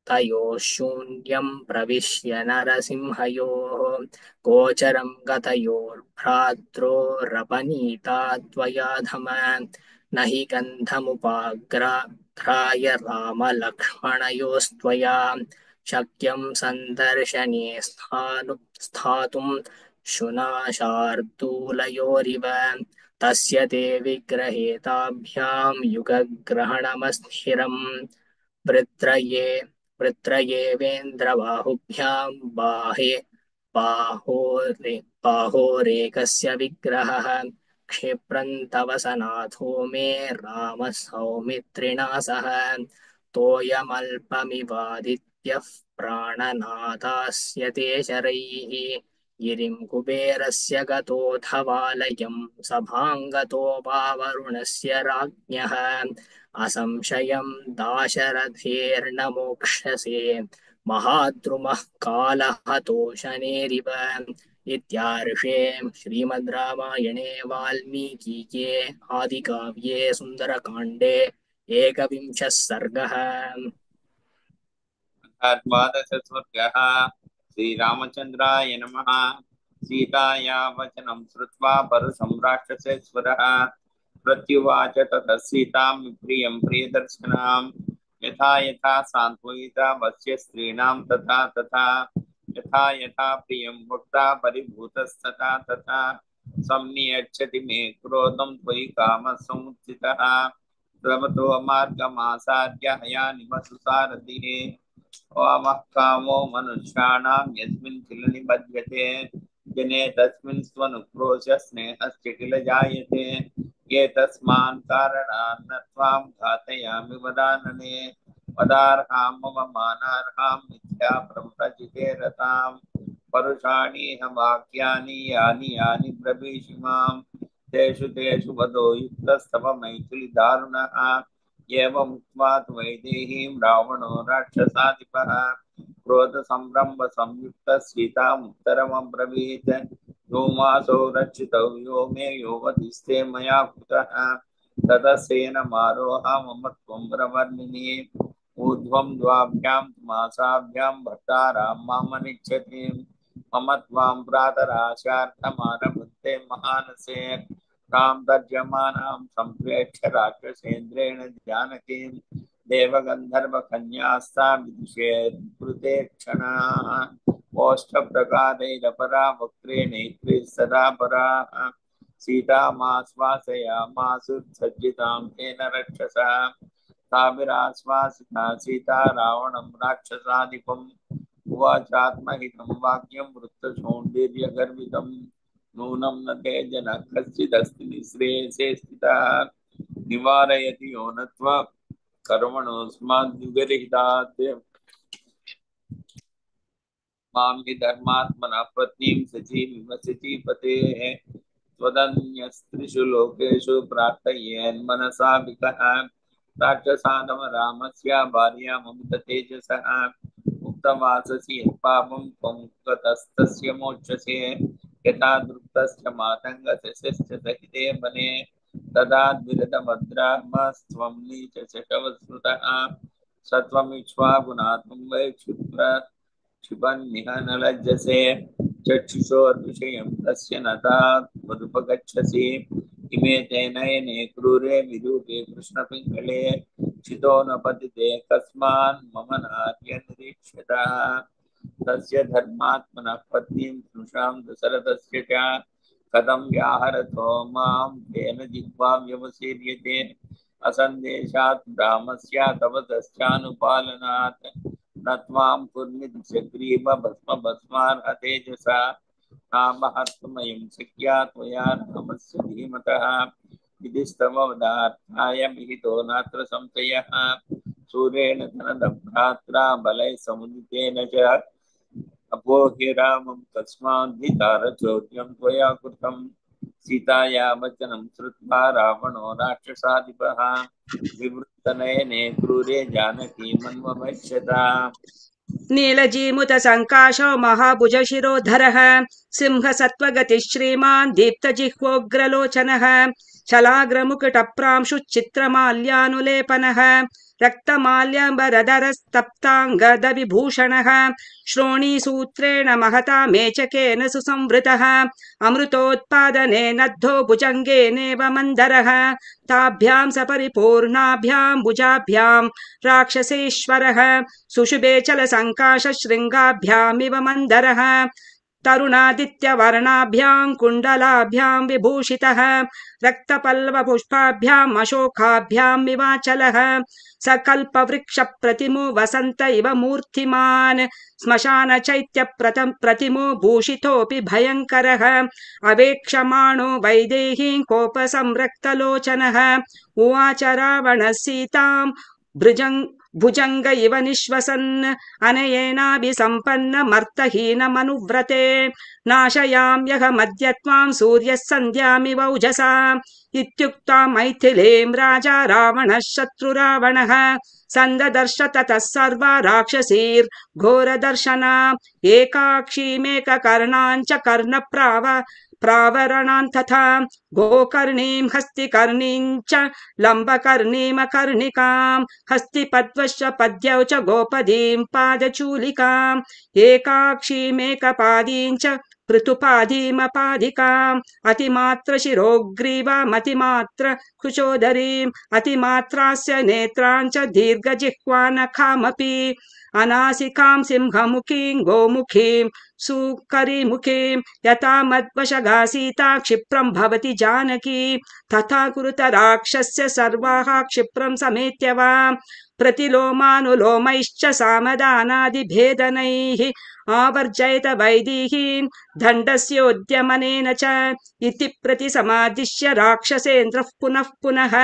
तयोः शून्यं प्रविश्य नरसिंहयोः गोचरं गतयोर्भ्रात्रोरपनीता त्वया धम न हि गन्धमुपाग्राय रामलक्ष्मणयोस्त्वया शक्यं सन्दर्शने स्थातुं शुनाशार्दूलयोरिव तस्य ते विग्रहे ताभ्यां युगग्रहणमस्थिरम् वृत्रयेवेन्द्रबाहुभ्यां बाहोरेकस्य विग्रहः क्षिप्रं तव सनाथो मे रामः सौमित्रिणा सह तोयमल्पमिवादित्यः प्राणनादास्य ते शरैः गिरिं कुबेरस्य गतोऽथवालयं सभाङ्गतो वावरुणस्य राज्ञः असंशयं दाशरथेर्न मोक्षसे महाद्रुमः कालहतोषणेरिव इत्यार्षे श्रीमद् रामायणे वाल्मीकिये आदिकाव्ये सुन्दरकाण्डे एकविंशः सर्गः। द्वादशस्वर्गः। श्रीरामचन्द्राय नमः। सीताया वचनं श्रुत्वा परुषं राक्षसेश्वरः प्रत्युवाच ततः सीतां प्रियं प्रियदर्शनां यथा यथा सान्त्वयिता वश्य स्त्रीणां तथा तथा यथा यथा प्रियं भुक्ता परिभूतस्तथा तथा संनियच्छति मे क्रोधं त्वयि कामसमुत्थितः प्रमतो मार्गमासाद्य हयानिमसुसारथिः वामः कामो मनुष्याणां यस्मिन् किल निबध्यते जने तस्मिन् स्वनुक्रोशः स्नेहश्च किल जायते ये तस्मान् कारणान् न त्वां घातयामि वदानने वदार्हां मम मानार्हां मिथ्या प्रव्रजिते रतां परुषाणि वाक्यानि यानि यानि ब्रवीषि मां तेषु तेषु वदो युक्तस्तव मैथिली दारुणः एवम् उक्त्वा तु वैदेहीं रावणो राक्षसाधिपः क्रोध संरम्भ संयुक्त सीतामुत्तरमब्रवीत् धूमासो रक्षितौ यो मे योवतिस्ते मया कुतः ततस्तेन मारोह मम त्वं वरवर्णिनी ऊर्ध्वं द्वाभ्यां मासाभ्यां भर्तारां मामनिच्छति मम त्वां प्रातराशार्थमारभन्ते महानसे तां तर्जमानां सम्प्रेक्ष्य राक्षसेन्द्रेण जानकीं देवगन्धर्वकन्यास्ता विदुषेत्कृते क्षणाः ओष्ठप्रकादैरपरा वक्त्रे नेत्रे सदा पराः सीतामाश्वासयामासुसज्जितां तेन रक्षसा ताभिराश्वासिता सीता रावणं राक्षसाधिपम् उवाचात्महितं वाक्यं वृत्तसौन्दर्यगर्वितं नूनं न ते जनः कश्चिदस्ति निःश्रेयसे स्थितः निवारयति यो न त्वा कर्मणोऽस्माद्युगरहितात् मां हि धर्मात्मनः पत्नीं सचीमिव सचीपतेः त्वदन्यस्त्रिषु लोकेषु प्रार्थयेन्मनसा विकः राक्षसानम रामस्य भार्याममिततेजसः उक्तवाससि यत्पापं त्वं गतस्तस्य मोक्षसे यथा दृप्तश्च मातङ्गशस्य सहिते वने तदा द्विरदभद्रामस्त्वं नीचशकवस्मृतः सत्वमिक्ष्वाकुनात्मं वै क्षिपन्निह न लज्जसे चक्षुषोर्विषयं तस्य नता वदुपगच्छसि इमे ते नयने क्रूरे विरूपे कृष्णपिङ्गले चितो न पतिते कस्मान् मम नार्य निरीक्ष्यतः तस्य धर्मात्मनः पत्नीं स्नुषां दशरथस्य च कथं व्याहरतो मां तेन जिह्वा व्यवसीर्यते असन्देशात् रामस्य तव तस्यानुपालनात् न त्वां कुर्मिदशग्रीव भस्मार्हतेजसा नामहर्तुमयं शक्या त्वया रामस्य धीमतः विधिस्तव वदार्थाय विहितो नात्र संशयः सूर्येण धनदभ्रात्रा बलैः समुदितेन च अपोह्य रामं तस्माद्धितारचौर्यं त्वया कृतं सीताया वचनं श्रुत्वा रावणो राक्षसाधिपः विवृत्तनयने क्रूरे जानकीमन्वपश्यता नीलजीमुत संकाशो महाभुज शिरोधरः सिंह सत्वगतिः श्रीमान् दीप्तजिह्वोग्रलोचनः शलाग्रमुकुटप्रांशुच्चित्रमाल्यानुलेपनः रक्तमाल्यांबरधरस्तप्ताङ्गदविभूषणः श्रोणीसूत्रेण महता मेचकेन सुसंवृतः अमृतोत्पादने नद्धो भुजङ्गेनेव मन्दरः ताभ्यां सपरिपूर्णाभ्यां भुजाभ्यां राक्षसेश्वरः सुषुभे चलसङ्काश शृङ्गाभ्यामिव मन्दरः तरुणादित्यवर्णाभ्यां कुण्डलाभ्यां विभूषितः रक्तपल्लवपुष्पाभ्याम् अशोकाभ्यामिवाचलः सकल्पवृक्षप्रतिमो वसन्त इव मूर्तिमान् श्मशानचैत्यप्रतिमो भूषितोऽपि भयङ्करः अवेक्षमाणो वैदेहीं कोपसंरक्तलोचनः उवाच रावणः सीतां भुजङ्ग इव निःश्वसन् अनयेनाभिसम्पन्न मर्तहीनमनुव्रते नाशयाम्यहमद्य त्वां सूर्यः सन्ध्यामिव ऊजसा इत्युक्त्वा मैथिलीं राजा रावणः शत्रुरावणः सन्ददर्श ततः सर्वा राक्षसीर्घोरदर्शना एकाक्षीमेककर्णाञ्च कर्णप्रावरणान् तथा गोकर्णीं हस्तिकर्णीं च लम्बकर्णीमकर्णिकां हस्तिपद्मश्च पद्यौ च गोपदीं पादचूलिकाम् एकाक्षीमेकपादीं च पृथुपादीमपादिकाम् अतिमात्र शिरोग्रीवामतिमात्र कुचोदरीम् अतिमात्रास्य नेत्राञ्च दीर्घजिह्वानखामपि अनासिकां सिंहमुखीं गोमुखीं सुकरीमुखीं यथा मद्वशगा सीता क्षिप्रं भवति जानकी तथा कुरुत राक्षस्य सर्वाः क्षिप्रं समेत्य वा प्रतिलोमानुलोमैश्च सामदानादिभेदनैः आवर्जयत वैदेहीन् दण्डस्योद्यमनेन च इति प्रतिसमादिश्य राक्षसेन्द्रः पुनः पुनः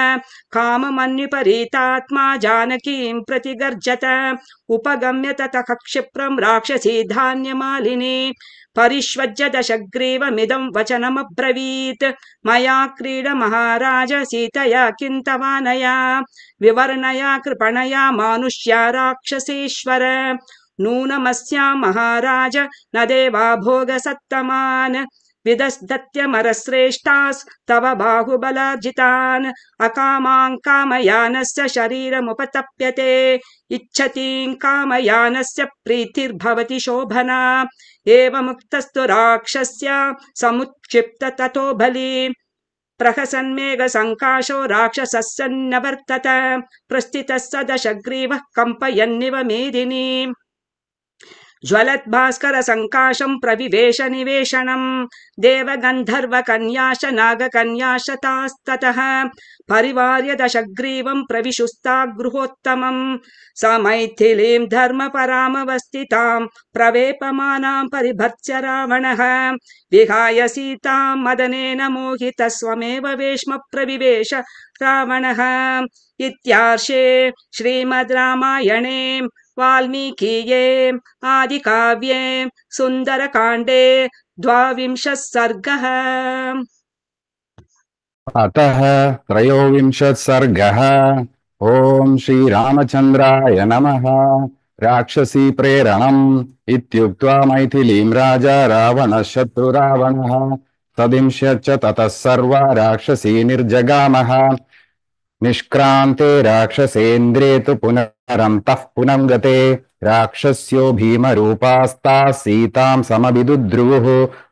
काममन्विपरीतात्मा जानकीं प्रतिगर्जत उपगम्य ततः क्षिप्रं राक्षसी धान्यमालिनी परिष्वज्य दशग्रीवमिदं वचनमब्रवीत् मया क्रीड महाराज सीतया किन्तवानया विवर्णया कृपणया मानुष्या राक्षसेश्वर नूनमस्या महाराज न देवा भोगसत्तमान् विदस्दत्यमरश्रेष्ठास्तव बाहुबलार्जितान् अकामां कामयानस्य शरीरमुपतप्यते इच्छतीं कामयानस्य प्रीतिर्भवति शोभना एवमुक्तस्तु राक्षस्य समुत्क्षिप्त ततो बली प्रहसन्मेघ संकाशो राक्षसस्सन्नवर्तत प्रस्थितः स दशग्रीवः कंपयन्निव मेदिनी ज्वलद्भास्कर संकाशं प्रविवेश निवेशनं देवगन्धर्वकन्याश नागकन्याशतास्ततः परिवार्य दशग्रीवं प्रविशुस्ता गृहोत्तमं स मैथिलीं धर्मपरामवस्थितां प्रवेपमानां परिभर्त्य रावणः विहाय सीतां मदनेन मोहितः स्वमेव वेश्म प्रविवेश रावणः इत्यार्षे श्रीमद् रामायणे वाल्मीकीये आदिकाव्ये सुन्दरकाण्डे 12 सर्गः। अतः 13 सर्गः। ओम श्रीरामचन्द्राय नमः। राक्षसी प्रेरणम् इत्युक्त्वा मैथिलीं राजा रावणः शत्रुरावणः तदिंश्यच्च ततः सर्वा राक्षसी निर्जगामः निष्क्रान्ते राक्षसेन्द्रे तु पुनरन्तः पुनं गते राक्षस्यो भीमरूपास्ताः सीतां समभिदुद्रुवुः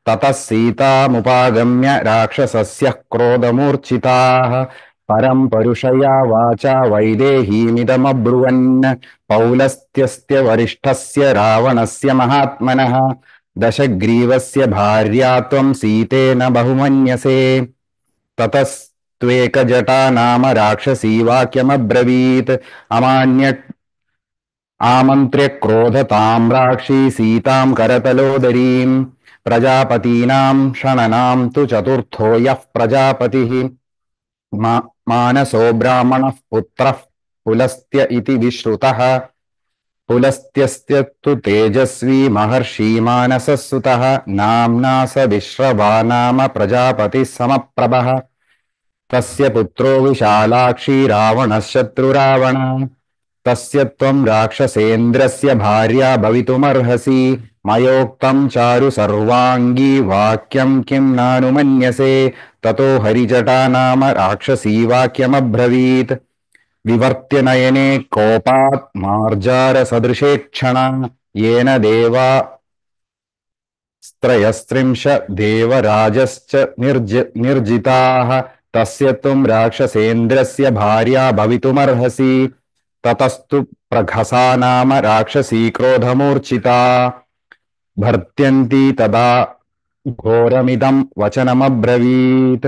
ततः सीतामुपागम्य राक्षसस्य क्रोधमूर्छिताः परं परुषया वाचा वैदेहीमिदमब्रुवन् पौलस्त्यस्य वरिष्ठस्य रावणस्य महात्मनः दशग्रीवस्य भार्या त्वं सीतेन बहुमन्यसे ततस्त्वेकजटा नाम राक्षसी वाक्यमब्रवीत् आमन्त्र्य क्रोधतां राक्षी सीतां करतलोदरीं प्रजापतीनां षणनां तु चतुर्थो यः प्रजापतिः मानसो ब्राह्मणः पुत्रः पुलस्त्य इति विश्रुतः पुलस्त्यस्य तु तेजस्वी महर्षि मानसः सुतः नाम्ना स विश्रवा नाम प्रजापतिः समप्रभः तस्य पुत्रो विशालाक्षी रावणः शत्रुरावण तस्य त्वं राक्षसेन्द्रस्य भार्या भवितुमर्हसि मयोक्तं चारु सर्वांगी वाक्यं किं नानुमन्यसे ततो हरिजटा नाम राक्षसी वाक्यमब्रवीत् विवर्त्य नयने कोपात् मार्जारसदृशे क्षणा येन देवास्त्रयस्त्रिंश देवराजश्च निर्जिताः तस्य त्वं राक्षसेन्द्रस्य भार्या भवितुमर्हसि ततस्तु प्रघसा नाम राक्षसी क्रोधमूर्छिता भर्त्यन्ती तदा घोरमिदं वचनमब्रवीत्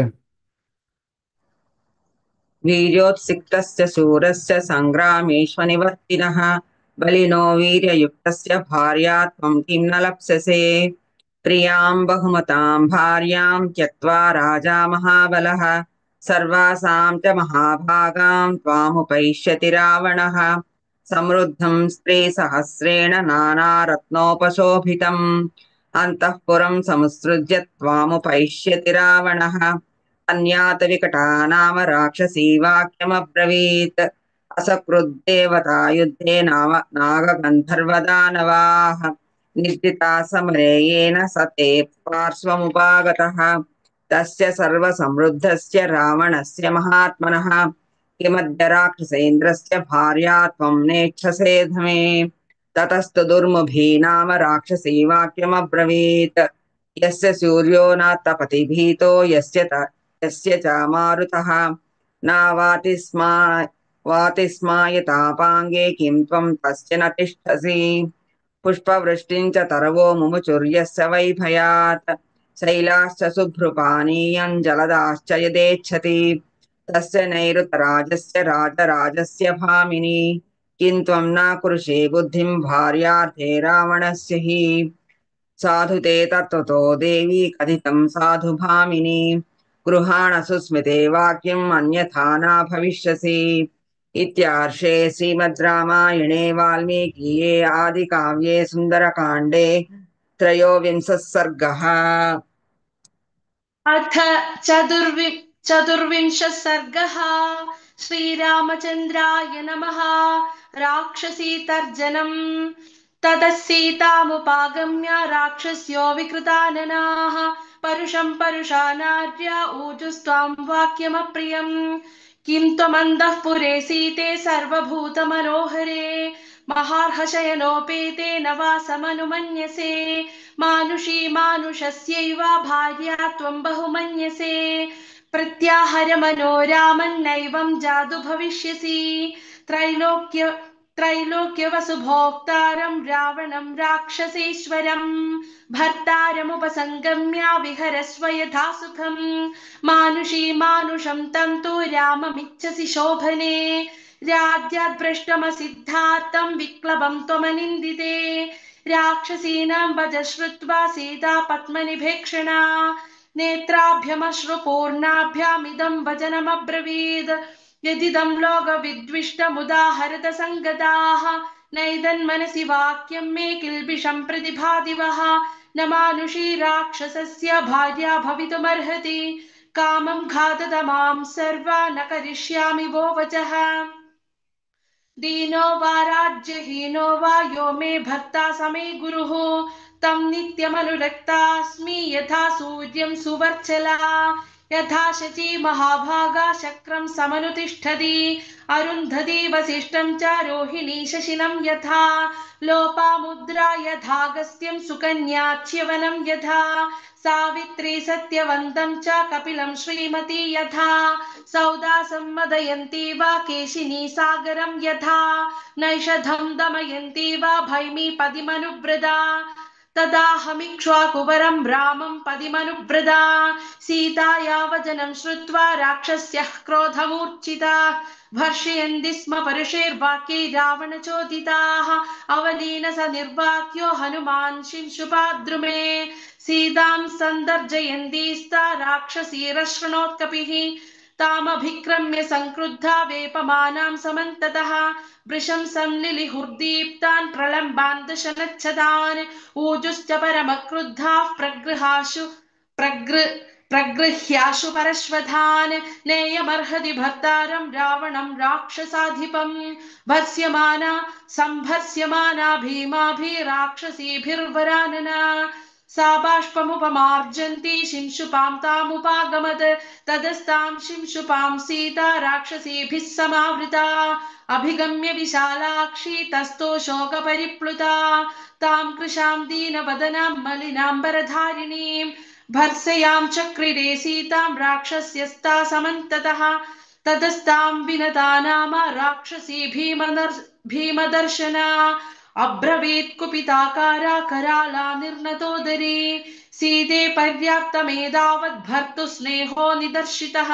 वीर्योत्सिक्तस्य शूरस्य संग्रामेष्वनिवर्तिनः बलिनो वीर्ययुक्तस्य भार्या त्वं किं न लप्स्यसे प्रियां बहुमतां भार्यां त्यक्त्वा राजा महाबलः सर्वासां च महाभागां त्वामुपैष्यति रावणः समृद्धं स्त्रीसहस्रेण नानारत्नोपशोभितम् अन्तःपुरं समुत्सृज्य त्वामुपैष्यति रावणः अन्यातविकटा नाम राक्षसी वाक्यमब्रवीत् असकृद्देवता युद्धे नाम नागगन्धर्वदानवाः निर्जिता समरे येन स ते पार्श्वमुपागतः तस्य सर्वसमृद्धस्य रावणस्य महात्मनः किमद्य राक्षसेन्द्रस्य भार्या त्वं नेच्छसे धमे ततस्तु दुर्मुभी नाम राक्षसी वाक्यमब्रवीत् यस्य सूर्यो न तपति भीतो यस्य च मारुतः वाति स्मायतापाङ्गे किं त्वं तस्य न तिष्ठसि पुष्पवृष्टिं च तरवो मुमुचुर्यस्य वैभयात् शैलाश्च शुभ्रुपानीयं जलदाश्च यदेच्छति तस्य नैऋतराजस्य राजराजस्य भामिनी किं त्वं न कुरुषे बुद्धिं भार्यार्थे रावणस्य हि साधु ते तत्त्वतो देवी कथितं साधु भामिनी गृहाण सुस्मिते वाक्यम् अन्यथा न भविष्यसि इत्यार्षे श्रीमद् रामायणे वाल्मीकीये आदिकाव्ये सुन्दरकाण्डे 13 सर्गः। अथ चतुर्विंशः सर्गः। श्रीरामचन्द्राय नमः। राक्षसीतर्जनम्। ततः सीतामुपागम्य राक्षस्यो विकृताननाः परुषं परुषा नार्या ऊजुस्त्वां वाक्यमप्रियम् किं त्वमन्दः पुरे सीते सर्वभूतमनोहरे महार्हशयनोपेते न वासमनुमन्यसे मानुषी मानुषस्यैव भार्या त्वं बहुमन्यसे प्रत्याहर मनोरामन्नैवं जादु भविष्यसि त्रैलोक्यवसुभोक्तारं रावणं राक्षसेश्वरं भर्तारमुपसङ्गम्य विहरस्व यथा सुखं मानुषी मानुषं तं तु राममिच्छसि शोभने राज्याद्भ्रष्टमसिद्धार्थं विक्लबं त्वमनिन्दिते राक्षसीनां वच श्रुत्वा सीता पद्मनिभेक्षणा नेत्राभ्यमश्रुपूर्णाभ्यामिदं वचनमब्रवीद् यदिदं लोकविद्विष्टमुदाहरत सङ्गताः नैदन्मनसि वाक्यं मे किल्बिषं प्रतिभादिवः न मानुषी राक्षसस्य भार्या भवितुमर्हति कामं घाततमां सर्वा न करिष्यामि वो वचः दीनो वा राज्यहीनो वा यो मे भर्ता समे गुरुः तं नित्यमनुरक्तास्मि यथा सूर्यं सुवर्चला यथा शची महाभागा शक्रं समनुतिष्ठति अरुन्धती वसिष्ठं च रोहिणी शशिनं यथा लोपामुद्रा यथागस्त्यं सुकन्याच्यवनं यथा सावित्री सत्यवन्तं च कपिलं श्रीमती यथा सौदा सम्मदयन्ती वा केशिनी सागरं यथा नैषधं दमयन्ती वा भैमी पदिमनुव्रता तदाहमिक्ष्वाकुवरं रामं पदिमनुव्रता सीताया वचनं श्रुत्वा राक्षस्यः क्रोधमूर्छिता भर्षयन्ति स्म परुषैर्वाक्यै रावणचोदिताः अवलीन स निर्वाक्यो हनुमान् शिंशुपाद्रुमे सीतां सन्दर्जयन्तीस्ता राक्षसीरशृणोत्कपिः तामभिक्रम्य संक्रुद्धा वेपमानां समन्ततः वृषं संलिलिहुर्दीप्तान् प्रलम्बान् दशनच्छदान् ऊजुश्च परमक्रुद्धाः प्रगृह्याशु परश्वधान् नेयमर्हति भर्तारं रावणं राक्षसाधिपं संभर्स्यमाना भीमाभिराक्षसीभिर्वरानना सा बाष्पमुपमार्जन्ती शिंशुपां तामुपागमत् तदस्तां शिंशुपां सीता राक्षसीभिः समावृता अभिगम्य विशालाक्षी तस्थो शोकपरिप्लुता तां कृशां दीनवदनां मलिनाम्बरधारिणीं भर्सयां चक्रिरे सीतां राक्षस्यस्ता समन्ततः तदस्तां विनता नाम राक्षसी भीमदर्शना अब्रवीत् कुपिताकारा कराला निर्नतोदरी सीते पर्याप्तमेतावद् भर्तु स्नेहो निदर्शितः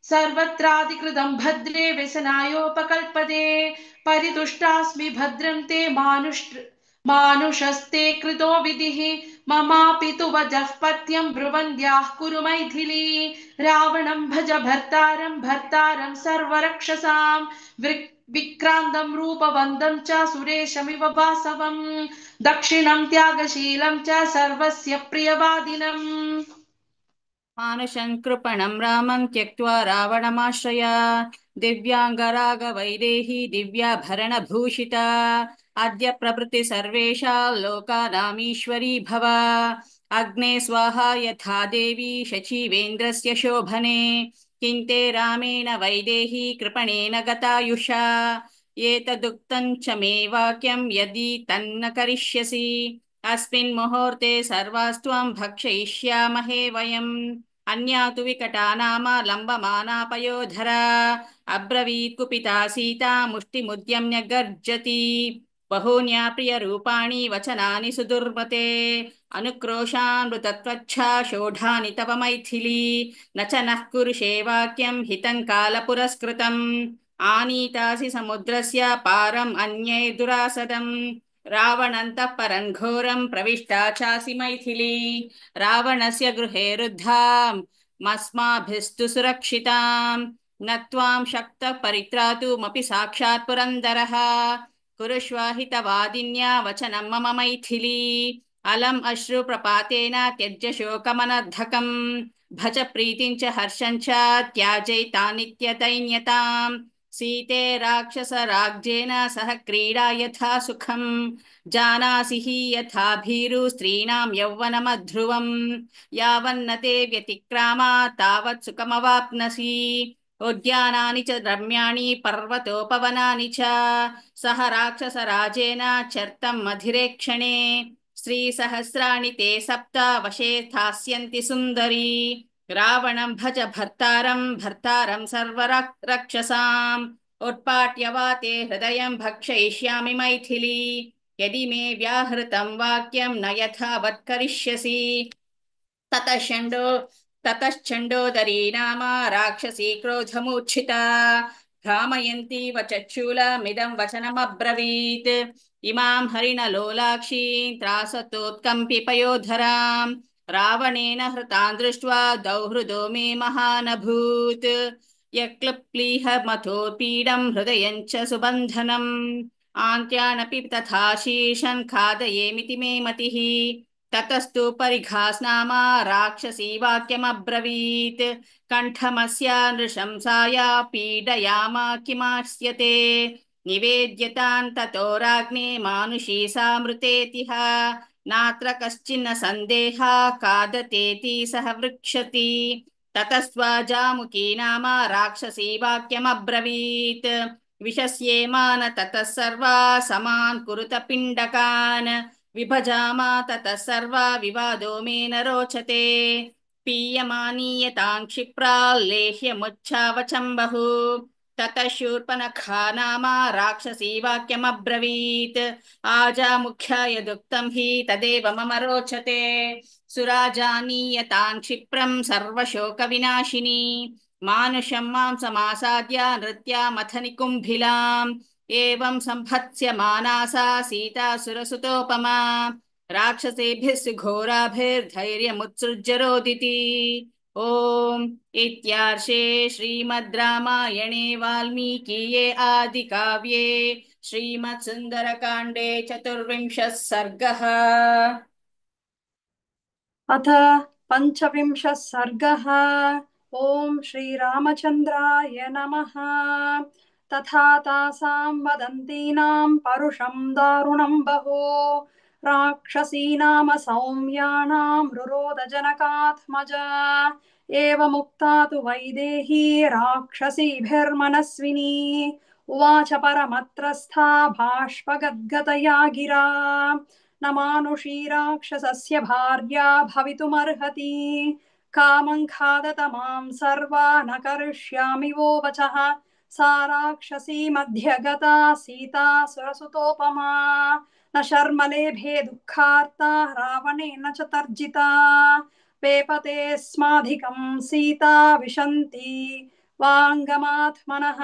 सर्वत्राधिकृतं भद्रे व्यसनायोपकल्पते परितुष्टास्मि भद्रं ते मानुषस्ते कृतो विधिः ममापि तु वजः पत्यं ब्रुवन्द्याः कुरु मैथिली रावणं भज भर्तारं सर्वरक्षसां विक्रान्तं रूपवन्तं च सुरेशमिव वासवं दक्षिणं त्यागशीलं च सर्वस्य प्रियवादिनम् मानुषं कृपणं रामं त्यक्त्वा रावणमाश्रय दिव्याङ्गरागवैदेही दिव्याभरणभूषिता अद्य प्रभृति सर्वेषा लोकानामीश्वरी भव अग्ने स्वाहा यथा देवी शचीवेन्द्रस्य शोभने किन्ते रामेण वैदेही कृपणेन गतायुषा एतदुक्तं च मे वाक्यं यदि तन्न करिष्यसि अस्मिन् मुहूर्ते सर्वास्त्वां भक्षयिष्यामहे वयम् अन्या तु विकटा नाम लम्बमाना पयोधरा अब्रवीत् कुपिता सीता मुष्टिमुद्यम्य गर्जति बहून्या प्रियरूपाणि वचनानि सुदुर्मते अनुक्रोशान्मृतत्वच्छा शोढानि तव मैथिली न च नः कुरुषे वाक्यं हितं कालपुरस्कृतम् आनीतासि समुद्रस्य पारम् अन्यै दुरासदम् रावणन्तः परं घोरं प्रविष्टा चासि मैथिली रावणस्य गृहे रुद्धाम् मस्माभिस्तु सुरक्षिताम् न त्वां शक्तः परित्रातुमपि साक्षात् पुरन्दरः कुरुष्व हितवादिन्या वचनं मम मैथिली अलम् अश्रुप्रपातेन त्यज्य शोकमनर्धकम् भज प्रीतिं च हर्षं च त्याजैतानित्यदैन्यताम् सीते राक्षसराज्येन सह क्रीडा यथा सुखम् जानासि हि यथा भीरु स्त्रीणां यौवनमध्रुवम् यावन्न ते व्यतिक्रामा तावत् सुखमवाप्नसि उद्यानानि च रम्याणि पर्वतोपवनानि च सह राक्षसराजेन चर्तं मधिरे क्षणे श्रीसहस्राणि ते सप्त वशे स्थास्यन्ति सुन्दरी रावणं भज भर्तारं सर्वरक्षसाम् उत्पाट्य वा ते हृदयं भक्षयिष्यामि मैथिली यदि मे व्याहृतं वाक्यं न यथावत् करिष्यसि ततश्चण्डोदरी नाम राक्षसी क्रोधमूर्छिता भ्रामयन्ती वचच्छूलमिदं वचनमब्रवीत् इमां हरिणलोलाक्षीं त्रासतोत्कम्पि पयोधरां रावणेन हृतां दृष्ट्वा दौहृदो मे महानभूत् यक्लप्लीह मथोपीडं हृदयं च सुबन्धनम् आन्त्यानपि तथा शीर्षन् खादयेमिति मे मतिः ततस्तु परिघास्नामा राक्षसी वाक्यमब्रवीत् कण्ठमस्या नृशंसाया पीडयामा किमास्यते निवेद्यतान् ततो राज्ञे मानुषी सा मृतेतिह नात्र कश्चिन्न सन्देहा कादतेति सह वृक्षति ततस्त्वा जामुकी नाम राक्षसी वाक्यमब्रवीत् विशस्येमान ततः सर्वा समान् कुरुत पिण्डकान् विभजामा ततः सर्वा विवादो मे न रोचते पीयमानीयतां क्षिप्राल्लेह्यमुच्छावचं बहु ततः शूर्पणखा नाम राक्षसी वाक्यमब्रवीत् आजामुख्याय दुक्तं हि तदेव मम रोचते सुराजानीयतां क्षिप्रं सर्वशोकविनाशिनी मानुषं मां समासाद्य नृत्यामथ निकुम्भिलाम् एवं संहत्स्यमाना सा सीता सुरसुतोपमा राक्षसेभ्यः सुघोराभिर्धैर्यमुत्सृज्य रोदिति ॐ इत्यार्षे श्रीमद् रामायणे वाल्मीकीये आदिकाव्ये श्रीमत्सुन्दरकाण्डे 24 सर्गः। अथ पञ्चविंशः सर्गः। ॐ श्रीरामचन्द्राय नमः। तथा तासां वदन्तीनां परुषं दारुणं बहु राक्षसीनाम सौम्यानां रुरोधजनकात्मजा एवमुक्ता तु वैदेही राक्षसीभिर्मनस्विनी उवाच परमत्रस्था बाष्पगद्गतया गिरा न मानुषी राक्षसस्य भार्या भवितुमर्हति कामं खादत मां सर्वा न करिष्यामि वो वचः सा राक्षसी मध्ये गता सीता सुरसुतोपमा न शर्मलेभे दुःखार्ता रावणेन च तर्जिता पेपते स्माधिकं सीता विशन्ति वाङ्गमात्मनः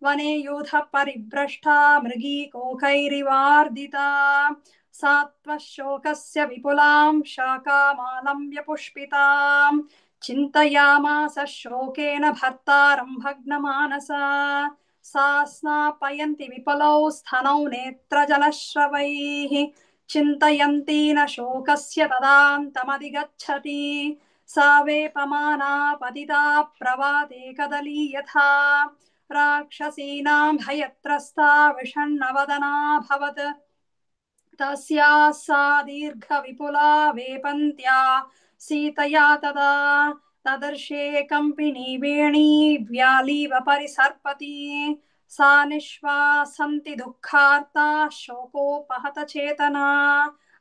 वने यूथ परिभ्रष्टा मृगी कोकैरिवार्दिता सात्वशोकस्य विपुलां शाकामालम्ब्य पुष्पितां चिन्तयामास शोकेन भर्तारं भग्नमानसा सा स्नापयन्ति विपुलौ स्तनौ नेत्रजलश्रवैः चिन्तयन्ती न शोकस्य तदान्तमधिगच्छति सा वेपमाना पतिता प्रवाते कदली यथा राक्षसीनां भयत्रस्ता विषण्णवदनाभवत् तस्याः सा दीर्घविपुला वेपन्त्या सीतया तदा तदर्शे कम्पिनी वेणी व्यालीव परिसर्पति सा निःश्वासन्ति दुःखार्ता शोकोपहत चेतना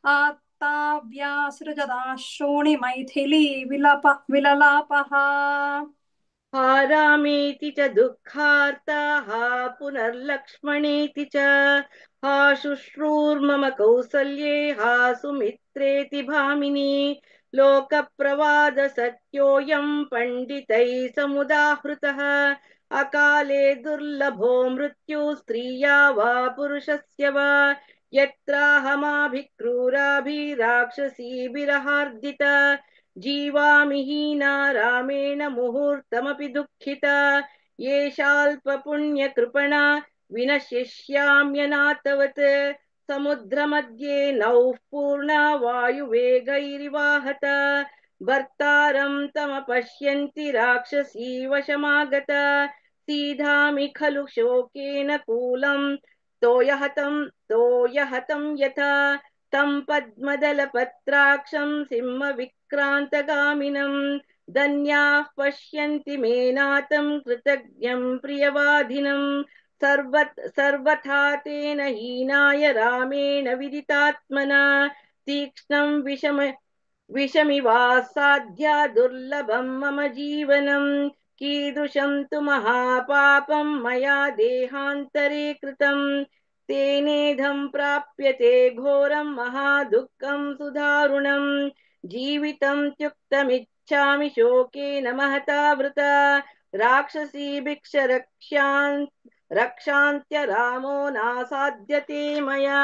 आत्ताव्यासृजदाश्रूणि मैथिली विललापः हारामेति च दुःखार्ताः पुनर्लक्ष्मणेति च हा शुश्रूर्मम कौसल्ये हा सुमित्रेति भामिनी लोकप्रवाद सत्योऽयं पण्डितैः समुदाहृतः अकाले दुर्लभो मृत्यु स्त्रिया वा पुरुषस्य वा यत्राहमाभिक्रूराभिराक्षसीभिरहार्दिता जीवामि हीना रामेण मुहूर्तमपि दुःखिता येषाल्पपुण्यकृपणा विनशिष्याम्यनाथवत् समुद्रमध्ये नौः पूर्णा वायुवेगैरिवाहता भर्तारं तमपश्यन्ति राक्षसी वशमागता सीधामि खलु शोकेन कूलं तोयहतं यथा तं पद्मदलपत्राक्षं सिंहविक्रान्तगामिनं धन्याः पश्यन्ति मेनातं कृतज्ञं प्रियवादिनं सर्वथा तेन हीनाय रामेण विदितात्मना तीक्ष्णं विषमिवासाध्या दुर्लभं मम जीवनं कीदृशं तु महापापं मया देहान्तरे कृतं तेनेदं प्राप्यते घोरं महादुःखं सुदारुणं जीवितं त्युक्तमिच्छामि शोकेन महता वृता राक्षसी रक्षान्त्य रामो नासाध्यते मया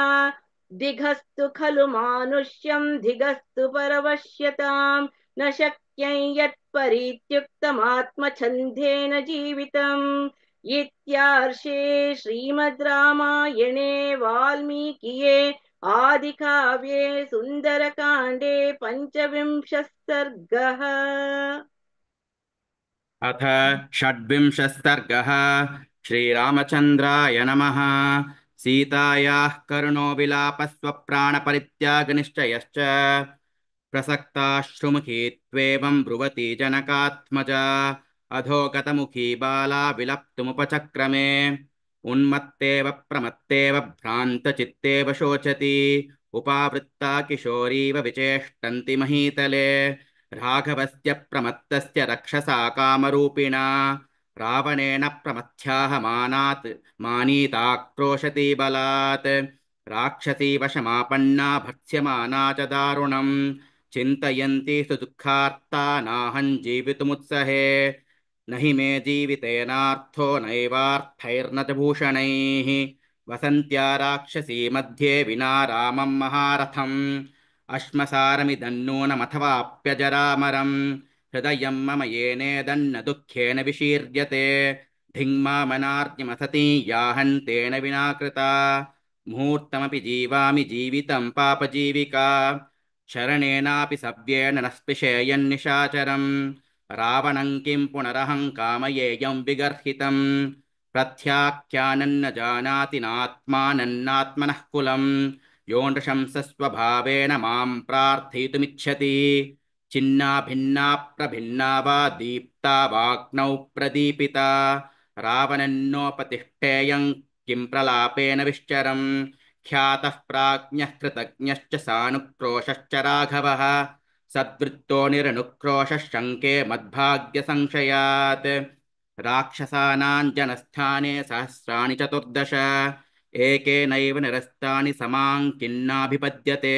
दिघस्तु खलु मानुष्यं धिगस्तु परवश्यतां न शक्यं यत्परित्युक्तमात्मछन्देन जीवितम् इत्यार्षे श्रीमद् रामायणे वाल्मीकिये आदिकाव्ये सुन्दरकाण्डे पञ्चविंशः सर्गः। अथ षड्विंशः सर्गः। श्रीरामचन्द्राय नमः। सीतायाः करुणो विलापस्वप्राणपरित्यागनिश्चयश्च प्रसक्ताश्रुमुखी त्वेवं ब्रुवती जनकात्मजा अधोगतमुखी बाला विलप्तुमुपचक्रमे उन्मत्तेव प्रमत्तेव भ्रान्तचित्तेव शोचति उपावृत्ता किशोरीव विचेष्टन्ति महीतले राघवस्य प्रमत्तस्य रक्षसा कामरूपिणा रावणेन प्रमथ्याः मानीताक्रोशति बलात् राक्षसी वशमापन्ना भत्स्यमाना च दारुणं चिन्तयन्ति सुदुःखार्ता नाहं जीवितुमुत्सहे न हि मे जीवितेनार्थो नैवार्थैर्न च भूषणैः वसन्त्या राक्षसी मध्ये विना रामं महारथम् अश्मसारमिदन्नूनमथवाप्यजरामरं हृदयं मम येनेदन्न दुःखेन विशीर्यते धिङ्मामनार्यमसति याहन्तेन विना कृता मुहूर्तमपि जीवामि जीवितं पापजीविका शरणेनापि सव्येन न स्पृशेयन्निशाचरं रावणं किं पुनरहं कामयेयं विगर्हितं प्रत्याख्यानन्न जानाति नात्मानन्नात्मनः कुलम् यो नृशंसस्वभावेन मां प्रार्थयितुमिच्छति छिन्ना भिन्ना प्रभिन्ना वा दीप्ता वाग्नौ प्रदीपिता रावणन्नोपतिष्ठेयं किं प्रलापेन विश्चरं ख्यातः प्राज्ञः कृतज्ञश्च सानुक्रोशश्च राघवः सद्वृत्तो निरनुक्रोशः शङ्के मद्भाग्यसंशयात् राक्षसानां जनस्थाने सहस्राणि 14 एकेनैव निरस्तानि समां किन्नाभिपद्यते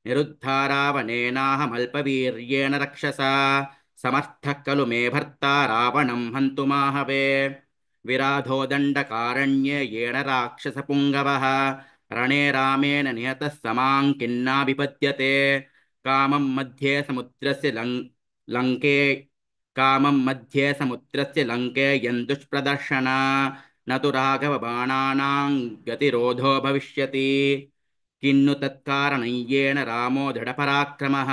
निरुद्धा रावणेनाहमल्पवीर्येण रक्षसा समर्थः खलु मे भर्ता रावणं हन्तुमाहवे विराधो दण्डकारण्ये येन राक्षसपुङ्गवः रणे रामेण निहतः समां किन्नाभिपद्यते कामं मध्ये समुद्रस्य लङ्के यन्दुष्प्रदर्शना न तु राघवबाणानां गतिरोधो भविष्यति किन्नु तत्कारणं येन रामो दृढपराक्रमः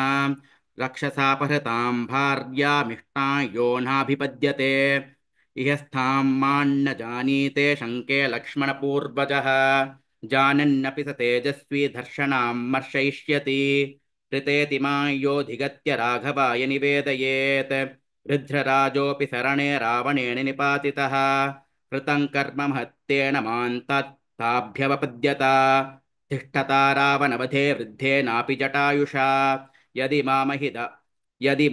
रक्षसापहृतां भार्यामिष्टां यो नाभिपद्यते इह स्थां मान्न जानीते शङ्के लक्ष्मणपूर्वजः जानन्नपि स तेजस्वी धर्षणां मर्शयिष्यति कृतेति मा योऽधिगत्य राघवाय निवेदयेत् रुद्रराजोऽपि सरणे रावणेन निपातितः कृतं कर्म महत्तेन मान्ताभ्यवपद्यता तिष्ठता रावणवधे वृद्धेनापि जटायुषा यदि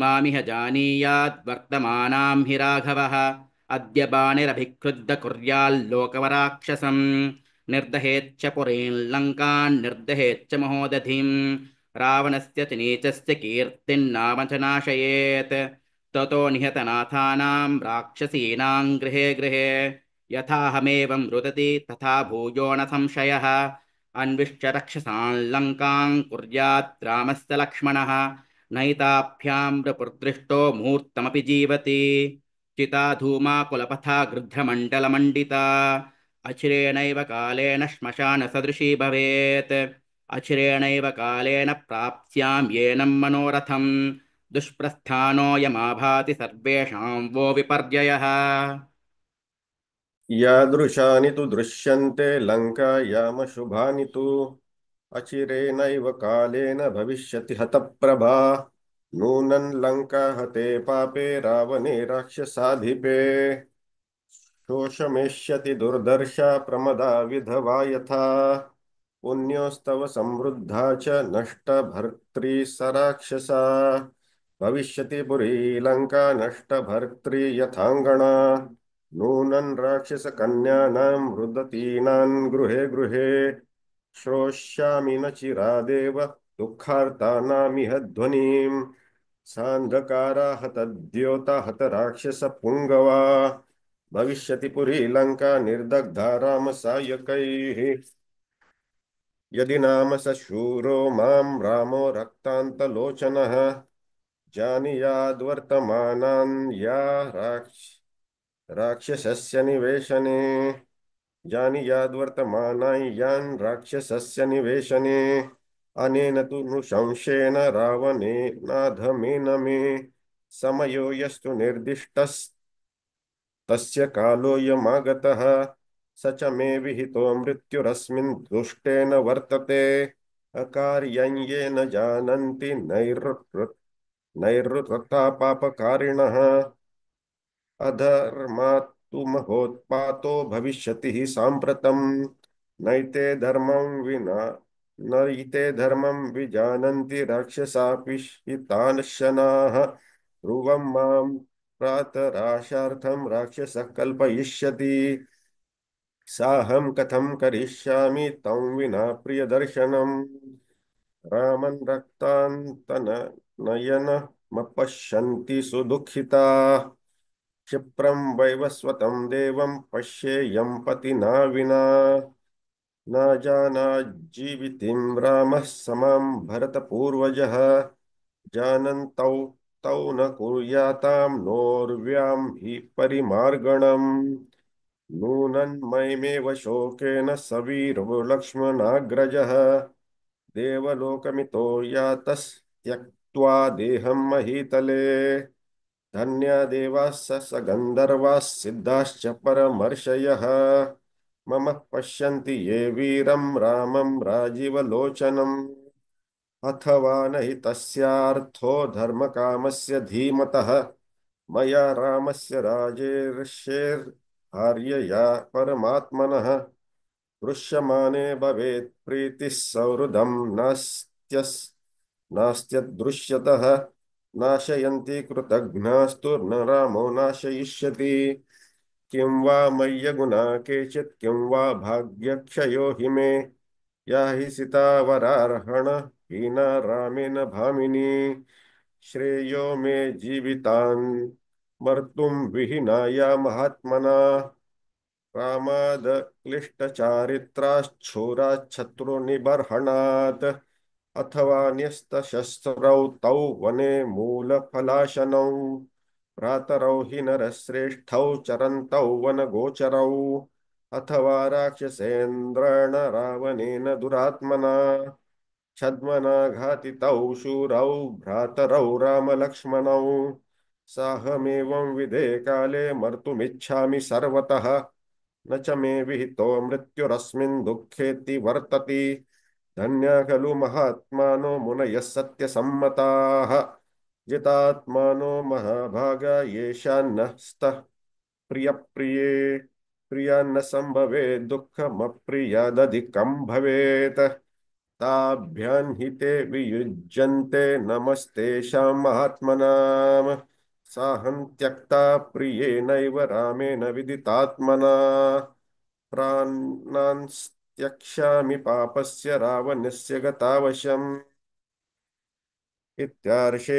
मामिह जानीयाद् वर्तमानां हि राघवः अद्य बाणिरभिक्रुद्ध कुर्याल्लोकवराक्षसं निर्दहेच्च पुरीं लङ्कान् निर्दहेच्च महोदधिं रावणस्य च नीचस्य कीर्तिन्नाम च नाशयेत् ततो निहतनाथानां राक्षसीनां गृहे गृहे यथाहमेवं रुदति तथा भूयो न संशयः अन्विष्य रक्षसां लङ्कां कुर्यात् रामस्य लक्ष्मणः नैताभ्यां नृपुर्दृष्टो मुहूर्तमपि जीवति चिता धूमा कुलपथा गृध्रमण्डलमण्डिता अचिरेणैव कालेन श्मशानसदृशी भवेत् अचिरेणैव कालेन प्राप्स्यां येनं मनोरथम् दुष्प्रस्थानोऽयमाभाति सर्वेषां वो विपर्ययः यादृशानि तु दृश्यन्ते लङ्कायामशुभानि तु अचिरेणैव कालेन भविष्यति हतप्रभा नूनं लङ्का हते पापे रावणे राक्षसाधिपे शोषमेष्यति दुर्दर्शा प्रमदा विधवा यथा पुण्योस्तव समृद्धा च नष्टभर्त्री स राक्षसा भविष्यति पुरी लङ्का नष्टभर्त्री यथाङ्गना नूनं राक्षसकन्यानां रुदतीनां गृहे गृहे श्रोष्यामि न चिरादेव दुःखार्तानामिह ध्वनिं सान्धकारा हतद्योता हतराक्षसपुङ्गवा भविष्यति पुरी लङ्का निर्दग्धा रामसायकैः यदि नाम स शूरो मां रामो रक्तान्तलोचनः जानीयाद्वर्तमानान् या राक्षसस्य निवेशने जानीयाद्वर्तमानान् यान् राक्षसस्य निवेशने अनेन तु नृशंसेन रावणेनाधमेन मे समयो यस्तु निर्दिष्टस्तस्य कालोऽयमागतः स च मे विहितो मृत्युरस्मिन् दुष्टेन वर्तते अकार्यं ये न जानन्ति नैरृता पापकारिणः अधर्मात् तु महोत्पातो भविष्यति हि साम्प्रतम् नैते धर्मं विजानन्ति राक्षसापि हितानशनाः ध्रुवं मां प्रातराशार्थं राक्षसः कल्पयिष्यति साहं कथं करिष्यामि तं विना प्रियदर्शनम् रामन् रक्तान्तनयनमपश्यन्ति सुदुःखिता क्षिप्रं वैवस्वतं देवं पश्येयं पतिना विना न जानाज्जीवितिं रामः समां भरतपूर्वजः जानन्तौ तौ न कुर्यातां नोर्व्यां हि परिमार्गणम् नूनं मयमेव शोकेन सवीरो लक्ष्मणाग्रजः देवलोकमितो यातस्त्यक्त्वा देहं महीतले धन्या देवाः स गन्धर्वाः सिद्धाश्च परमर्षयः मम पश्यन्ति ये वीरं रामं राजीवलोचनम् अथवा न हि तस्यार्थो धर्मकामस्य धीमतः मया रामस्य राजेर्षेर्भार्यया परमात्मनः दृश्यमाने भवेत् प्रीतिः सौहृदं नास्त्यदृश्यतः नाशयन्ति कृतघ्नास्तु न रामो नाशयिष्यति किं वा मय्यगुणा केचित् किं वा भाग्यक्षयो हि मे या हि सितावरार्हण हीना रामेण भामिनी श्रेयो मे जीवितान् मर्तुं विहीनाया महात्मना रामाद क्लिष्टचारित्राच्छूराच्छत्रुनिबर्हणात् अथवा न्यस्तशस्त्रौ तौ वने मूलफलाशनौ प्रातरौ हि नरश्रेष्ठौ चरन्तौ वनगोचरौ अथवा राक्षसेन्द्रेण रावणेन दुरात्मना छद्मना घातितौ शूरौ भ्रातरौ रामलक्ष्मणौ साहमेवं विधे काले मर्तुमिच्छामि सर्वतः न च मे विहितो मृत्युरस्मिन् दुःखेति वर्तति धन्या खलु महात्मानो मुनयः सत्यसम्मताः जितात्मानो महाभागा येषान्न स्तः प्रियप्रिये प्रियान्न संभवे दुःखमप्रियादधिकं भवेत् ताभ्यां हि ते वियुज्यन्ते नमस्तेषां महात्मनां साहं त्यक्ता प्रियेणैव रामेण विदितात्मना प्राणान् त्यक्ष्यामि पापस्य रावणस्य गतावशम् इत्यार्षे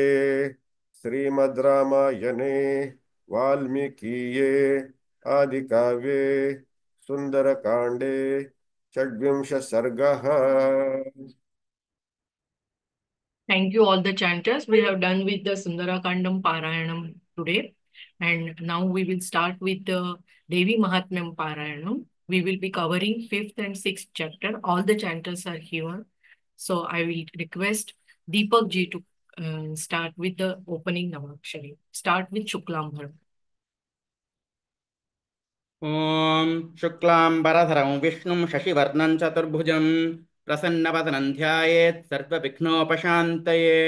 श्रीमद् रामायणे वाल्मीकीये आदिकाव्ये सुन्दरकाण्डे षड्विंशः सर्गः। Thank you all the chanters. We have done with the Sundarakandam Parayanam today. And now we will start with the Devi Mahatmyam Parayanam. We will be covering 5th and 6th chapter. All the chanters are here. So I will request Deepak ji to start with the opening Namakshari. Start with Shuklambharam. ॐ शुक्लाम्बरधरं विष्णुं शशिवर्णं चतुर्भुजं प्रसन्नवदनं ध्यायेत् सर्वविघ्नोपशान्तये।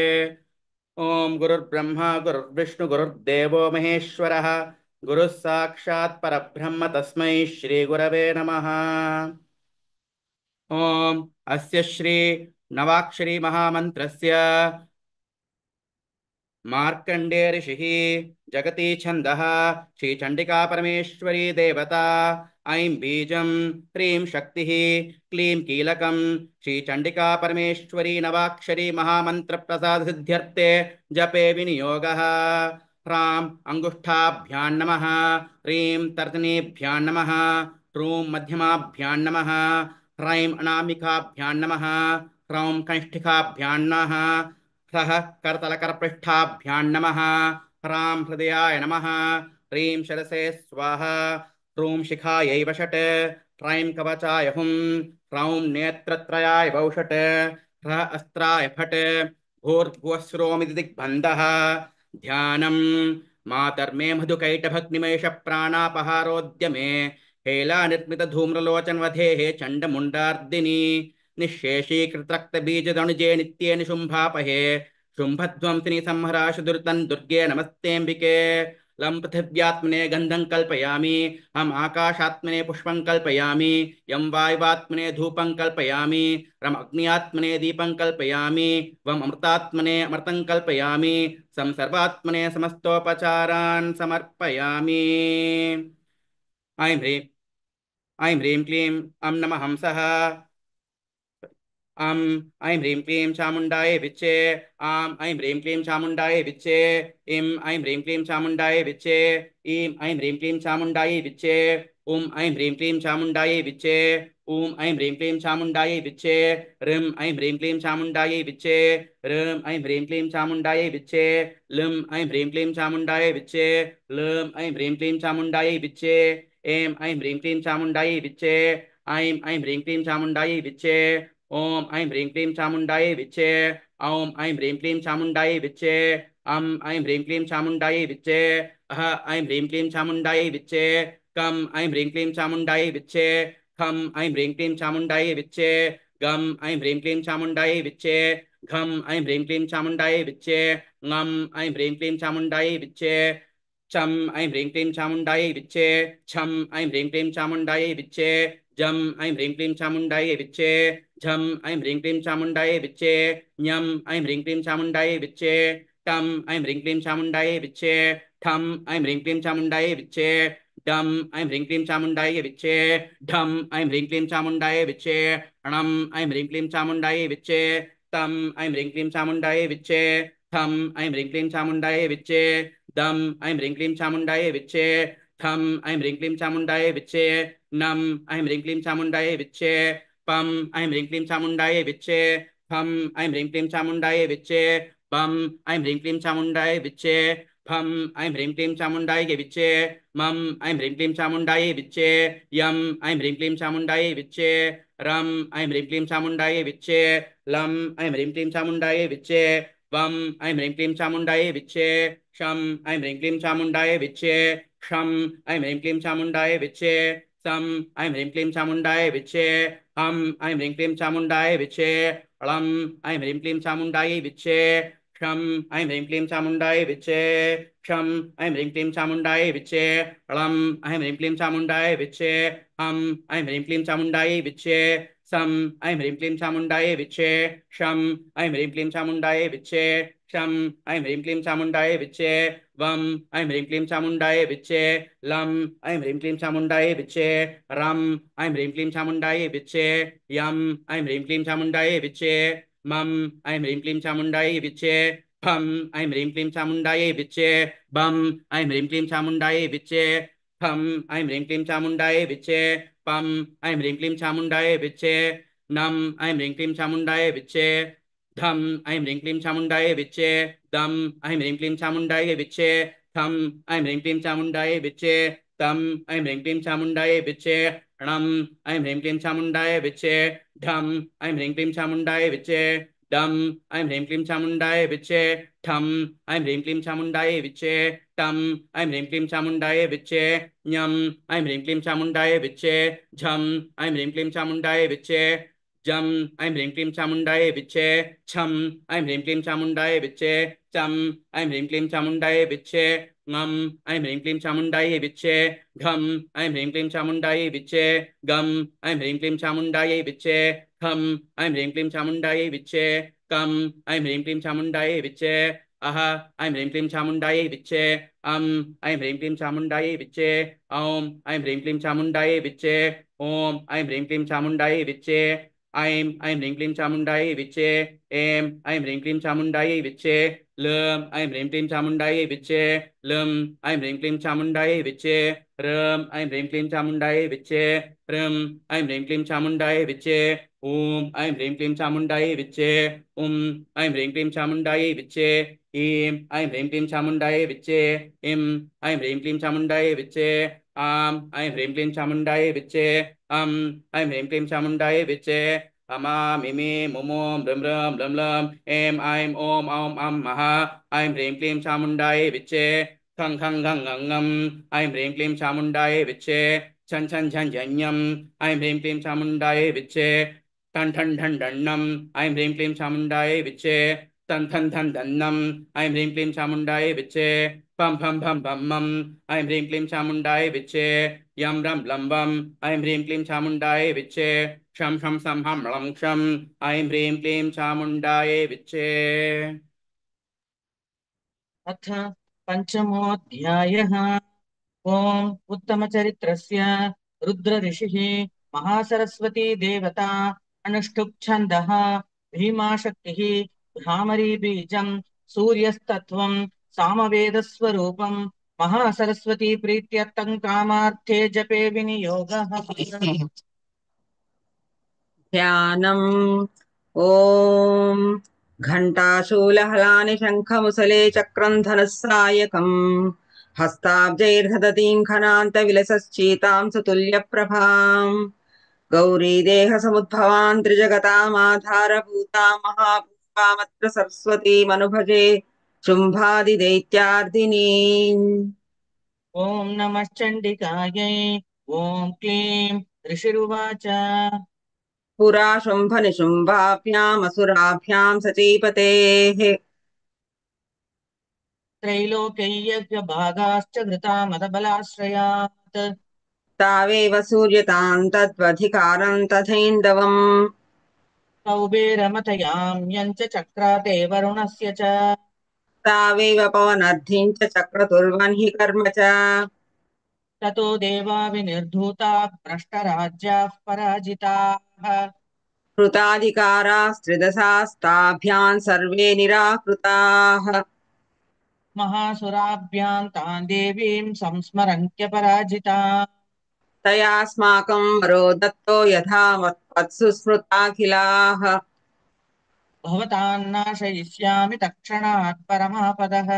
ॐ गुरुर्ब्रह्मा गुरुर्विष्णु गुरुर्देवो महेश्वरः गुरुः साक्षात् परब्रह्म तस्मै श्रीगुरवे नमः। ॐ अस्य श्री नवाक्षरी महामन्त्रस्य मार्कण्डे ऋषिः जगती छन्दः श्रीचण्डिका परमेश्वरी देवता ऐं बीजं ह्रीं शक्तिः क्लीं कीलकं श्रीचण्डिका परमेश्वरी नवाक्षरी महामन्त्रप्रसादसिद्ध्यर्थे जपे विनियोगः। ह्रां अङ्गुष्ठाभ्यां नमः, ह्रीं तर्जनीभ्यां नमः, ह्रूं मध्यमाभ्यां नमः, ह्रैं अनामिकाभ्यां नमः, ह्रौं कंष्ठिकाभ्यां नमः, ह्रः करतलकरपृष्ठाभ्यां नमः, ह्रां हृदयाय नमः, ह्रीं शरसे स्वाहा, ह्रूं शिखायै वषट्, ह्रैं कवचाय हुं, ह्रौं नेत्रत्रयाय वौषट्, ह्रः अस्त्राय फट्, भूर्भुवस्रोमिति दिग्बन्धः। ध्यानं मातर्मे मधुकैटभग्निमेष प्राणापहारोद्यमे हेलानिर्मितधूम्रलोचनवधेः चण्डमुण्डार्दिनी निःशेषीकृतरक्तबीजदणुजे नित्ये निशुम्भापहे शुम्भध्वंसिनी संहराशु दुर्तन् दुर्गे नमस्तेऽम्बिके। लं पृथिव्यात्मने गन्धं कल्पयामि, हम आकाशात्मने पुष्पं कल्पयामि, यं वायुवात्मने धूपं कल्पयामि, रम अग्न्यात्मने दीपं कल्पयामि, वम अमृतात्मने अमृतं कल्पयामि, सं सर्वात्मने समस्तोपचारान् समर्पयामि। ऐं ह्रीं क्लीं अं नमः हंसः, ऐं ह्रीं क्लीं चामुण्डायै विच्चे, ऐं ह्रीं क्लीं चामुण्डायै विच्चे, ऐं ह्रीं क्लीं चामुण्डायै विच्चे, ऐं ह्रीं क्लीं चामुण्डायै विच्चे, ऐं ह्रीं क्लीं चामुण्डायै विच्चे, ऐं ह्रीं क्लीं चामुण्डायै विच्चे, ऐं ह्रीं क्लीं चामुण्डायै विच्चे, ऐं ह्रीं क्लीं चामुण्डायै विच्चे, ऐं ह्रीं क्लीं चामुण्डायै विच्चे, ऐं ह्रीं क्लीं चामुण्डायै विच्चे, ऐं ह्रीं क्लीं चामुण्डायै विच्चे, ऐं ह्रीं क्लीं चामुण्डायै विच्चे, ॐ ऐं ह्रीं क्लीं चामुण्डायै विच्चे, ॐ ऐं ह्रीं क्लीं चामुण्डायै विच्चे, ऐं ह्रीं क्लीं चामुण्डायै विच्चे, ऐं ह्रीं क्लीं चामुण्डायै विच्चे, कं ऐं ह्रीं क्लीं चामुण्डायै विच्चे, खं ऐं ह्रीं क्लीं चामुण्डायै विच्चे, गं ऐं ह्रीं क्लीं चामुण्डायै विच्चे, घं ऐं ह्रीं क्लीं चामुण्डायै विच्चे, ङं ऐं ह्रीं क्लीं चामुण्डायै विच्चे, चं ऐं ह्रीं क्लीं चामुण्डायै विच्चे, छं ऐं ह्रीं क्लीं चामुण्डायै विच्चे, जं ऐं ह्रीं क्लीं चामुण्डायै विच्चे, झं ऐं ह्रीं क्लीं चामुण्डायै विच्चे, ञं ऐं ह्रीं क्लीं चामुण्डायै विच्चे, टं ऐं ह्रीं क्लीं चामुण्डायै विच्चे, ठं ऐं ह्रीं क्लीं चामुण्डायै विच्चे, डं ऐं ह्रीं क्लीं चामुण्डायै विच्चे, ढं ऐं ह्रीं क्लीं चामुण्डायै विच्चे, णं ऐं ह्रीं क्लीं चामुण्डायै विच्चे, तं ऐं ह्रीं क्लीं चामुण्डायै विच्चे, थं ऐं ह्रीं क्लीं चामुण्डायै विच्चे, दं ऐं ह्रीं क्लीं चामुण्डायै विच्चे, थं ऐं ह्रीं क्लीं चामुण्डायै विच्चे, नं ऐं ह्रीं क्लीं चामुण्डायै विच्चे, पं ऐं ह्रीं क्लीं चामुण्डायै विच्चे, फं ऐं ह्रीं क्लीं चामुण्डायै विच्चे, बं ऐं ह्रीं क्लीं चामुण्डायै विच्चे, फं ऐं ह्रीं क्लीं चामुण्डायै विच्चे, मं ऐं ह्रीं क्लीं चामुण्डायै विच्चे, यं ऐं ह्रीं क्लीं चामुण्डायै विच्चे, रं ऐं ह्रीं क्लीं चामुण्डायै विच्चे, लं ऐं ह्रीं क्लीं चामुण्डायै विच्चे, वं ऐं ह्रीं क्लीं चामुण्डायै विच्चे, शं ऐं ह्रीं क्लीं चामुण्डायै विच्चे, क्षं ऐं ह्रीं क्लीं चामुण्डायै विच्चे, सं ऐं ह्रीं क्लीं चामुण्डायै विच्चे, हं ऐं ह्रीं क्लीं चामुण्डायै विच्चे, लं ऐं ह्रीं क्लीं चामुण्डायै विच्चे, क्षं ऐं ह्रीं क्लीं चामुण्डायै विच्चे, क्षं ऐं ह्रीं क्लीं चामुण्डायै विच्चे, लं ऐं ह्रीं क्लीं चामुण्डायै विच्चे, हं ऐं ह्रीं क्लीं चामुण्डायै विच्चे, सं ऐं ह्रीं क्लीं चामुण्डायै विच्चे, शं ऐं ह्रीं क्लीं चामुण्डायै विच्चे, क्षं ऐं ह्रीं क्लीं चामुण्डायै विच्चे, वं ऐं ह्रीं क्लीं चामुण्डायै विच्चे, लं ऐं ह्रीं क्लीं चामुण्डायै विच्चे, रं ऐं ह्रीं क्लीं चामुण्डायै विच्चे, यं ऐं ह्रीं क्लीं चामुण्डायै विच्चे, मं ऐं ह्रीं क्लीं चामुण्डायै विच्चे, फम ऐं ह्रीं क्लीं चामुण्डायै विच्चे बम ऐं ह्रीं क्लीं चामुण्डायै विच्चे फम ऐं ह्रीं क्लीं चामुण्डायै विच्चे पम ऐं ह्रीं क्लीं चामुण्डायै विच्चे नम ऐं ह्रीं क्लीं चामुण्डायै विच्चे धम ऐं ह्रीं क्लीं चामुण्डायै विच्चे दम ऐं ह्रीं क्लीं चामुण्डायै विच्चे थम ऐं ह्रीं क्लीं चामुण्डायै विच्चे तम ऐं ह्रीं क्लीं चामुण्डायै विच्चे णम ऐं ह्रीं क्लीं चामुण्डायै विच्चे ढम ऐं ह्रीं क्लीं चामुण्डायै विच्चे डम ऐं ह्रीं क्लीं चामुण्डायै विच्चे ठम ऐं ह्रीं क्लीं चामुण्डायै विच्चे टम ऐं ह्रीं क्लीं चामुण्डायै विच्चे ञम ऐं ह्रीं क्लीं चामुण्डायै विच्चे झम ऐं ह्रीं क्लीं चामुण्डायै विच्चे जम ऐं ह्रीं क्लीं चामुण्डायै विच्चे छम ऐं ह्रीं क्लीं चामुण्डायै विच्चे चम ऐं ह्रीं क्लीं चामुण्डायै विच्चे ngम ऐं ह्रीं क्लीं चामुण्डायै विच्चे घम ऐं ह्रीं क्लीं चामुण्डायै विच्चे गम ऐं ह्रीं क्लीं चामुण्डायै विच्चे खम ऐं ह्रीं क्लीं चामुण्डायै विच्चे कम ऐं ह्रीं क्लीं चामुण्डायै विच्चे अह ऐं ह्रीं क्लीं चामुण्डायै विच्चे ऐं ह्रीं क्लीं चामुण्डायै विच्चे औं ऐं ह्रीं क्लीं चामुण्डायै विच्चे ॐ ऐं ह्रीं क्लीं चामुण्डायै विच्चे ऐं ह्रीं क्लीं चामुण्डायै विच्चे ऐं ह्रीं क्लीं चामुण्डायै विच्चे लं ऐं ह्रीं क्लीं चामुण्डायै विच्चे लं ऐं ह्रीं क्लीं चामुण्डायै विच्चे रं ऐं ह्रीं क्लीं चामुण्डायै विच्चे रं ऐं ह्रीं क्लीं चामुण्डायै विच्चे ॐ ऐं ह्रीं क्लीं चामुण्डायै विच्चे ऐं ह्रीं क्लीं चामुण्डायै विच्चे ऐं ह्रीं क्लीं चामुण्डायै विच्चे ऐं ह्रीं क्लीं चामुण्डायै विच्चे ऐं ह्रीं क्लीं चामुण्डायै विच्चे ऐं ह्रीं क्लीं चामुण्डायै विच्चे अमा मिमि मुमो मृं मृं लम लम ऐं ऐं ॐ औं अं मः ऐं ह्रीं क्लीं चामुण्डायै विच्चे खं खं घं घं ngं ऐं ह्रीं क्लीं चामुण्डायै विच्चे छं छं झं झञं ऐं ह्रीं क्लीं चामुण्डायै विच्चे ठं ठं ठं ढण्णम् ऐं ह्रीं क्लीं चामुण्डायै विच्चे तं थं थं धन्नम् ऐं ह्रीं क्लीं चामुण्डायै विच्चे फं फं फं भं ऐं ह्रीं क्लीं चामुण्डायै विच्चे यं रं लम्बम् ऐं ह्रीं क्लीं चामुण्डायै विच्चे शं शं सं हं लं क्षम् ऐं ह्रीं क्लीं चामुण्डायै विच्चे अथ पञ्चमोऽध्यायः ॐ उत्तमचरित्रस्य रुद्रऋषिः महासरस्वती देवता अनुष्टुप् छन्दः भीमाशक्तिः भ्रामरी बीजम् सूर्यस्तत्त्वम् सामवेदस्वरूपम् महासरस्वती प्रीत्यर्थम् कामार्थे जपे विनियोगः ध्यानम् ॐ घण्टाशूलहलानि शङ्खमुसले चक्रम् धनुस्सायकम् हस्ताब्जैर्धदतीम् खनान्तविलसश्चीताम् सुतुल्यप्रभाम् गौरीदेहसमुद्भवान् त्रिजगतामाधारभूताम् महापुष्पामत्र सरस्वतीमनुभजे शुम्भादिदैत्यार्दिनीम् ॐ नमश्चण्डिकायै ॐ क्लीं ऋषिरुवाच पुरा शुम्भनिशुम्भाभ्यामसुराभ्याम् सचीपतेः त्रैलोक्ययज्ञभागाश्च घृता मदबलाश्रयात् तावेव सूर्यताम् तद्वधिकारम् तथैन्दवम् कौबेरमथयाम्यम् च चक्राते वरुणस्य च तावेव पवनर्धिम् च चक्रतुर्वह्नि कर्म च ततो देवा विनिर्धूता भ्रष्टराज्याः पराजिताः कृताधिकारास्त्रिदशास्ताभ्याम् सर्वे निराकृताः महासुराभ्याम् तान् देवीम् संस्मरन्त्यपराजिताः तयास्माकम् वरो दत्तो यथा वत्सु स्मृताखिलाः भवतान्नाशयिष्यामि तत्क्षणात् परमापदः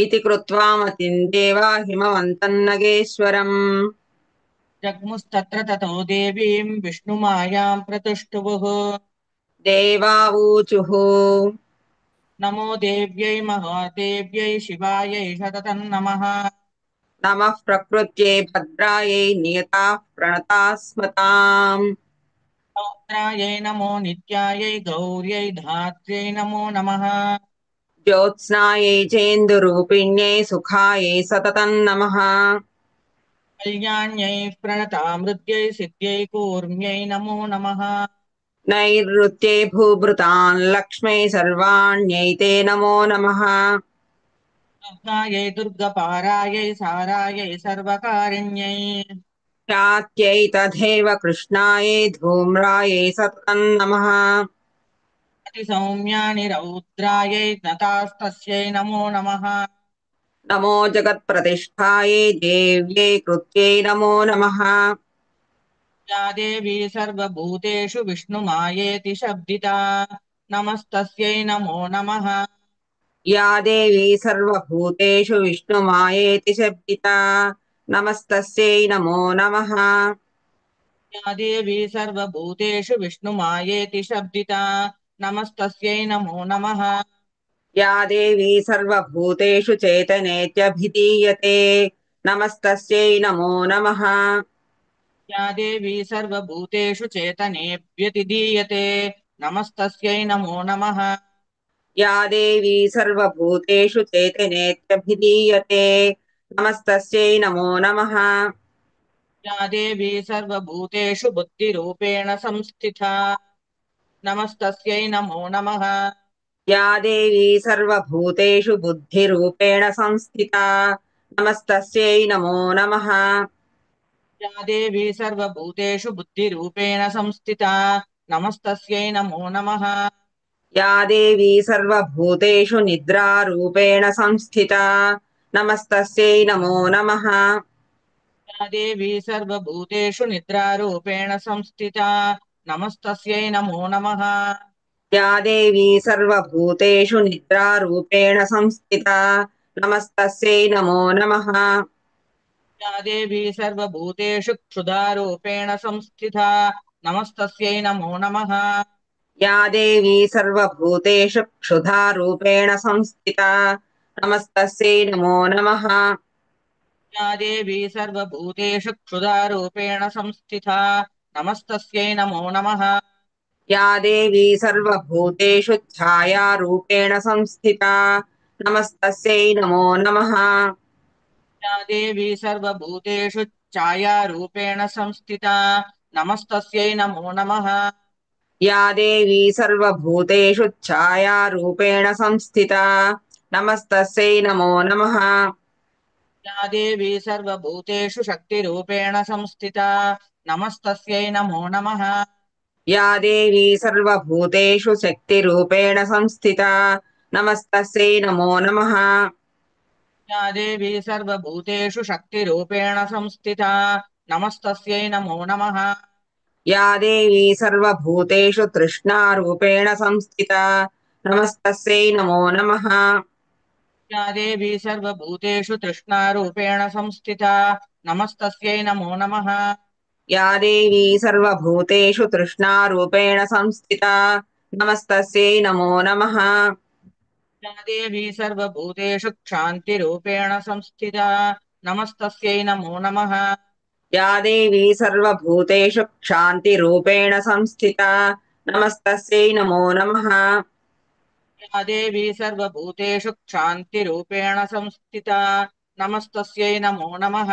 इति कृत्वा मतिम् देवा हिमवन्तम् नगेश्वरम् जग्मुस्तत्र ततो देवीम् विष्णुमायाम् प्रतुष्टुवुः देवावूचुः नमो देव्यै महादेव्यै शिवायै सततम् नमः नमः प्रकृत्यै भद्रायै नियताः प्रणताः स्मताम् रौद्रायै नमो नित्यायै गौर्यै धात्र्यै नमो नमः ज्योत्स्नायै चेन्दुरूपिण्यै सुखायै सततम् नमः कल्याण्यै प्रणतामृत्यै सिद्ध्यै कूर्म्यै नमो नमः नैऋत्ये भूभृतान् लक्ष्मै सर्वाण्यै ते नमो नमः दुर्गायै दुर्गपारायै सारायै सर्वकारिण्यै ख्यात्यै तथैव कृष्णायै धूम्रायै सततम् नमः सौम्यानि रौद्रायै नतास्तस्यै नमो नमः नमो जगत्प्रतिष्ठायै देव्यै कृत्यै नमो नमः या देवी सर्वभूतेषु विष्णुमायेति शब्दिता नमस्तस्यै नमो नमः या देवी सर्वभूतेषु विष्णुमायेति शब्दिता नमस्तस्यै नमो नमः या देवी सर्वभूतेषु विष्णुमायेति शब्दिता नमस्तस्यै नमो नमः या देवी सर्वभूतेषु चेतनेत्यभिधीयते नमस्तस्यै नमो नमः या देवी सर्वभूतेषु चेतनेऽभ्यतिधीयते नमस्तस्यै नमो नमः या देवी सर्वभूतेषु चेतनेत्यभिधीयते नमस्तस्यै नमो नमः या देवी सर्वभूतेषु बुद्धिरूपेण संस्थिता नमस्तस्यै नमो नमः या देवी सर्वभूतेषु बुद्धिरूपेण संस्थिता नमस्तस्यै नमो नमः या देवी सर्वभूतेषु बुद्धिरूपेण संस्थिता नमस्तस्यै नमो नमः या देवी सर्वभूतेषु निद्रारूपेण संस्थिता नमस्तस्यै नमो नमः या देवी सर्वभूतेषु निद्रारूपेण संस्थिता नमस्तस्यै नमो नमः या देवी सर्वभूतेषु निद्रारूपेण संस्थिता नमस्तस्यै नमो नमः या देवी सर्वभूतेषु क्षुधारूपेण संस्थिता नमस्तस्यै नमो नमः या देवी सर्वभूतेषु क्षुधारूपेण संस्थिता नमस्तस्यै नमो नमः या देवी सर्वभूतेषु क्षुधारूपेण संस्थिता नमस्तस्यै नमो नमः या देवी सर्वभूतेषु छायारूपेण संस्थिता नमस्तस्यै नमो नमः या देवी सर्वभूतेषु छायारूपेण संस्थिता नमस्तस्यै नमो नमः या देवी सर्वभूतेषु छायारूपेण संस्थिता नमस्तस्यै नमो नमः या देवी सर्वभूतेषु शक्तिरूपेण संस्थिता नमस्तस्यै नमो नमः या देवी सर्वभूतेषु शक्तिरूपेण संस्थिता नमस्तस्यै नमो नमः या देवी सर्वभूतेषु शक्तिरूपेण संस्थिता नमस्तस्यै नमो नमः या देवी सर्वभूतेषु तृष्णारूपेण संस्थिता नमस्तस्यै नमो नमः या देवी सर्वभूतेषु तृष्णारूपेण संस्थिता नमस्तस्यै नमो नमः या देवी सर्वभूतेषु तृष्णारूपेण संस्थिता नमस्तस्यै नमो नमः या देवी सर्वभूतेषु क्षान्तिरूपेण संस्थिता नमस्तस्यै नमो नमः या देवी सर्वभूतेषु क्षान्तिरूपेण संस्थिता नमस्तस्यै नमो नमः या देवी सर्वभूतेषु क्षान्तिरूपेण संस्थिता नमस्तस्यै नमो नमः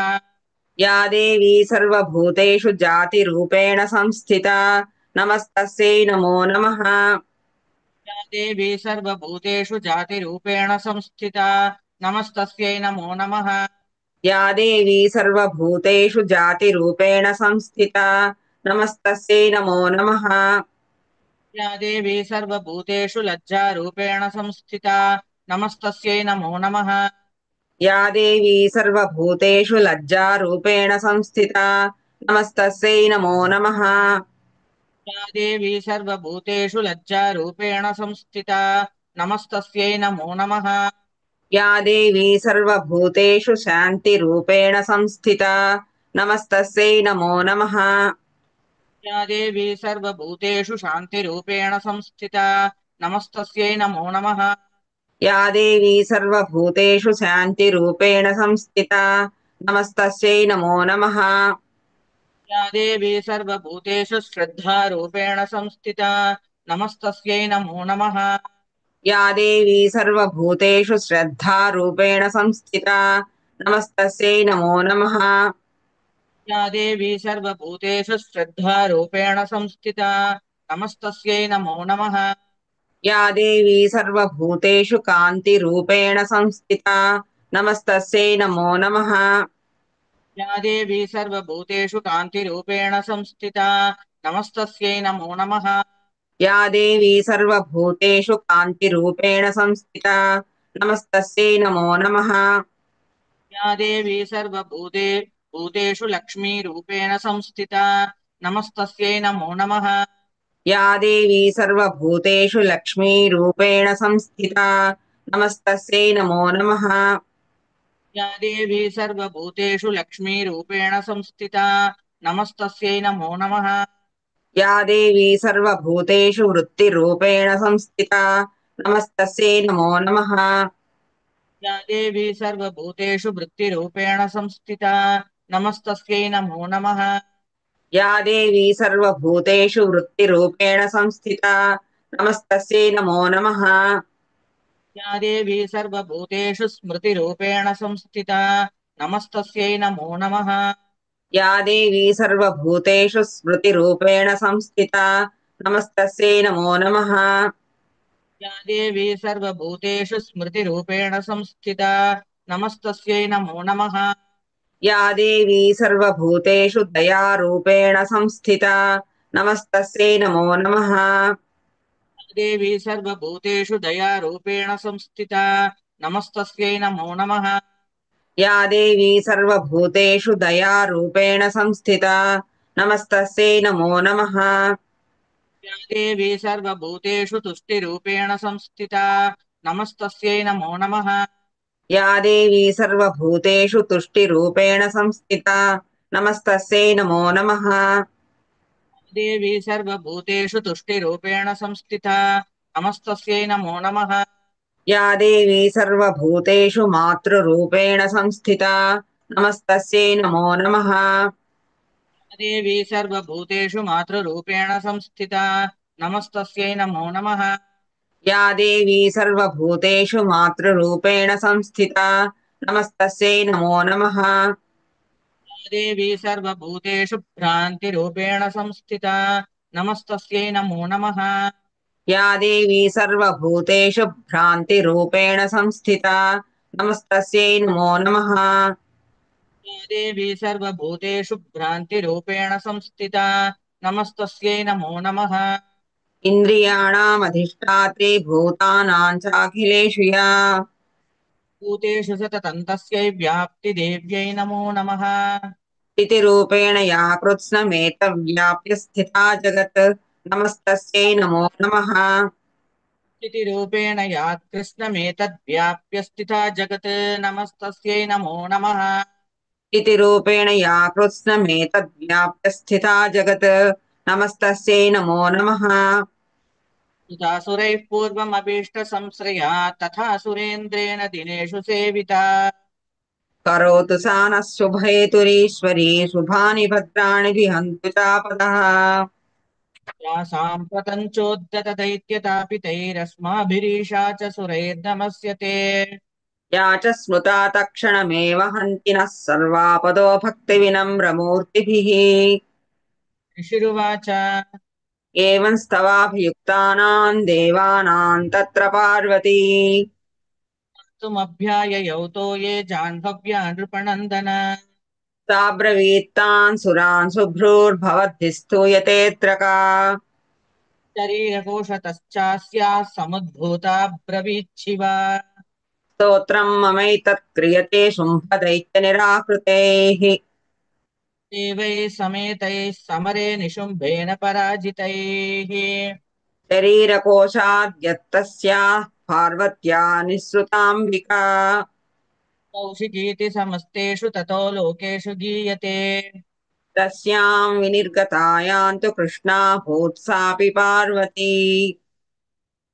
या देवी सर्वभूतेषु जातिरूपेण संस्थिता नमस्तस्यै नमो नमः या देवी सर्वभूतेषु जातिरूपेण संस्थिता नमस्तस्यै नमो नमः या देवी सर्वभूतेषु जातिरूपेण संस्थिता नमस्तस्यै नमो नमः या देवी सर्वभूतेषु लज्जारूपेण संस्थिता नमस्तस्यै नमो नमः या देवी सर्वभूतेषु लज्जारूपेण संस्थिता नमस्तस्यै नमो नमः या देवी सर्वभूतेषु लज्जारूपेण संस्थिता नमस्तस्यै नमो नमः या देवी सर्वभूतेषु शान्तिरूपेण संस्थिता नमस्तस्यै नमो नमः या देवी सर्वभूतेषु शान्तिरूपेण संस्थिता नमस्तस्यै नमो नमः या देवी सर्वभूतेषु शान्तिरूपेण संस्थिता नमस्तस्यै नमो नमः या देवी सर्वभूतेषु श्रद्धारूपेण संस्थिता नमस्तस्यै नमो नमः या देवी सर्वभूतेषु श्रद्धारूपेण संस्थिता नमस्तस्यै नमो नमः या देवी सर्वभूतेषु श्रद्धारूपेण संस्थिता नमस्तस्यै नमो नमः या देवी सर्वभूतेषु कान्तिरूपेण संस्थिता नमस्तस्यै नमो नमः या देवी सर्वभूतेषु कान्तिरूपेण संस्थिता नमस्तस्यै नमो नमः या देवी सर्वभूतेषु कान्तिरूपेण संस्थिता नमस्तस्यै नमो नमः। या देवी भूतेषु लक्ष्मीरूपेण संस्थिता नमस्तस्यै नमो नमः। या देवी सर्वभूतेषु लक्ष्मीरूपेण संस्थिता नमस्तस्यै नमो नमः। या देवी सर्वभूतेषु लक्ष्मीरूपेण संस्थिता नमस्तस्यै नमो नमः। या देवी सर्वभूतेषु वृत्तिरूपेण संस्थिता नमस्तस्यै नमो नमः। या देवी सर्वभूतेषु वृत्तिरूपेण संस्थिता नमस्तस्यै नमो नमः। या देवी सर्वभूतेषु वृत्तिरूपेण संस्थिता नमस्तस्यै नमो नमः। या देवी सर्वभूतेषु स्मृतिरूपेण संस्थिता नमस्तस्यै नमो नमः। या देवी सर्वभूतेषु स्मृतिरूपेण संस्थिता नमस्तस्यै नमो नमः। या देवी सर्वभूतेषु स्मृतिरूपेण संस्थिता नमस्तस्यै नमो नमः। या देवी सर्वभूतेषु दयारूपेण संस्थिता नमस्तस्यै नमो नमः। देवी सर्वभूतेषु दयारूपेण संस्थिता नमस्तस्यै नमो नमः। या देवी सर्वभूतेषु दयारूपेण संस्थिता नमस्तस्यै नमो नमः। या देवी सर्वभूतेषु तुष्टिरूपेण संस्थिता नमस्तस्यै नमो नमः। या देवी सर्वभूतेषु तुष्टिरूपेण संस्थिता नमस्तस्यै नमो नमः। देवी सर्वभूतेषु तुष्टिरूपेण संस्थिता नमस्तस्यै नमो नमः। या देवी सर्वभूतेषु मातृरूपेण संस्थिता नमस्तस्यै नमो नमः। देवी सर्वभूतेषु मातृरूपेण संस्थिता नमस्तस्यै नमो नमः। या देवी सर्वभूतेषु मातृरूपेण संस्थिता नमस्तस्यै नमो नमः। देवी सर्वभूतेषु भ्रान्तिरूपेण संस्थिता नमस्तस्यै नमो नमः। या देवी सर्वभूतेषु भ्रान्तिरूपेण संस्थिता नमस्तस्यै नमो नमः। या देवी सर्वभूतेषु भ्रान्तिरूपेण संस्थिता नमस्तस्यै नमो नमः। इन्द्रियाणामधिष्ठात्री भूतानां चाखिलेषु या भूतेषु सततं तस्यै व्याप्तिदेव्यै नमो नमः। इति रूपेण या कृत्स्नमेतव्याप्य स्थिता जगत् नमस्तस्यै नमो नमः। इति रूपेण या कृष्णमेतद्व्याप्य स्थिता जगत् नमस्तस्यै नमो नमः। इति रूपेण या कृत्स्नमेतद्व्याप्य स्थिता जगत् नमस्तस्यै नमो नमः। सुरासुरैः पूर्वमभीष्टसंश्रया तथा सुरेन्द्रेण दिनेषु सेविता करोतु सा नः शुभहेतुरीश्वरी शुभानि भद्राणि विहन्तु चापदः। या साम्प्रतञ्चोद्यतदैत्यतापितैरस्माभिरीशा च सुरैर्नमस्यते या च स्मृता तत्क्षणमेव हन्ति नः सर्वापदो भक्तिविनम्रमूर्तिभिः। ऋषिरुवाच एवं स्तवाभियुक्तानां देवानां तत्र पार्वती तुमभ्याययौ तो ये जाह्नव्या नृपनन्दन सा ब्रवीत्तान् सुरान् शुभ्रूर्भवद्भिस्तूयतेऽत्र का शरीरकोशतश्चास्याः समुद्भूता ब्रवीच्छिवा स्तोत्रं ममैतत् क्रियते शुम्भदैत्यनिराकृतैः। देवैः समेतैः समरे निशुम्भेन पराजितैः शरीरकोशाद्यत्तस्याः पार्वत्या निःसृताम्बिका कौशिकीति समस्तेषु ततो लोकेषु गीयते तस्यां विनिर्गतायां तु कृष्णा भूत्सापि पार्वती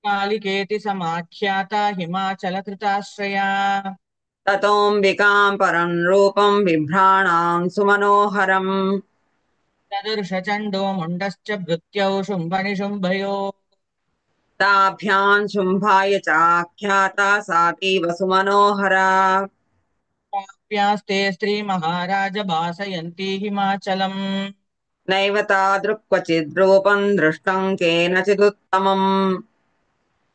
कालिकेति समाख्याता हिमाचलकृताश्रया ततोऽम्बिकां परं रूपं बिभ्राणां सुमनोहरम् तदर्शचण्डो मुण्डश्च भृत्यौ शुम्भनिशुम्भयो ताभ्यां शुम्भाय चाख्याता सातीव सुमनोहरा प्राप्यास्ते स्त्रीमहाराज भासयन्ती हिमाचलम् नैव तादृक्क्वचिद्रूपं दृष्टं केनचिदुत्तमम्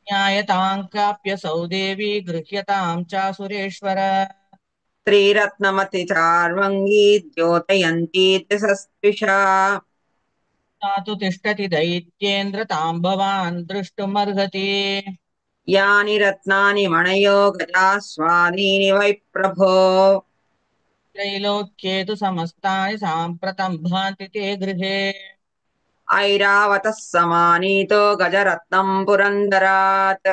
ज्ञायताङ्काप्यसौ देवी गृह्यतां चासुरेश्वर स्त्रीरत्नमतिचार्वङ्गी द्योतयन्ती द्विषस्त्विषा तु तिष्ठति दैत्येन्द्र तां भवान् द्रष्टुमर्हति यानि रत्नानि मणयो गजास्वादीनि वै प्रभो त्रैलोक्ये तु समस्तानि साम्प्रतं भान्ति ते गृहे ऐरावतः समानीतो गजरत्नं पुरन्दरात्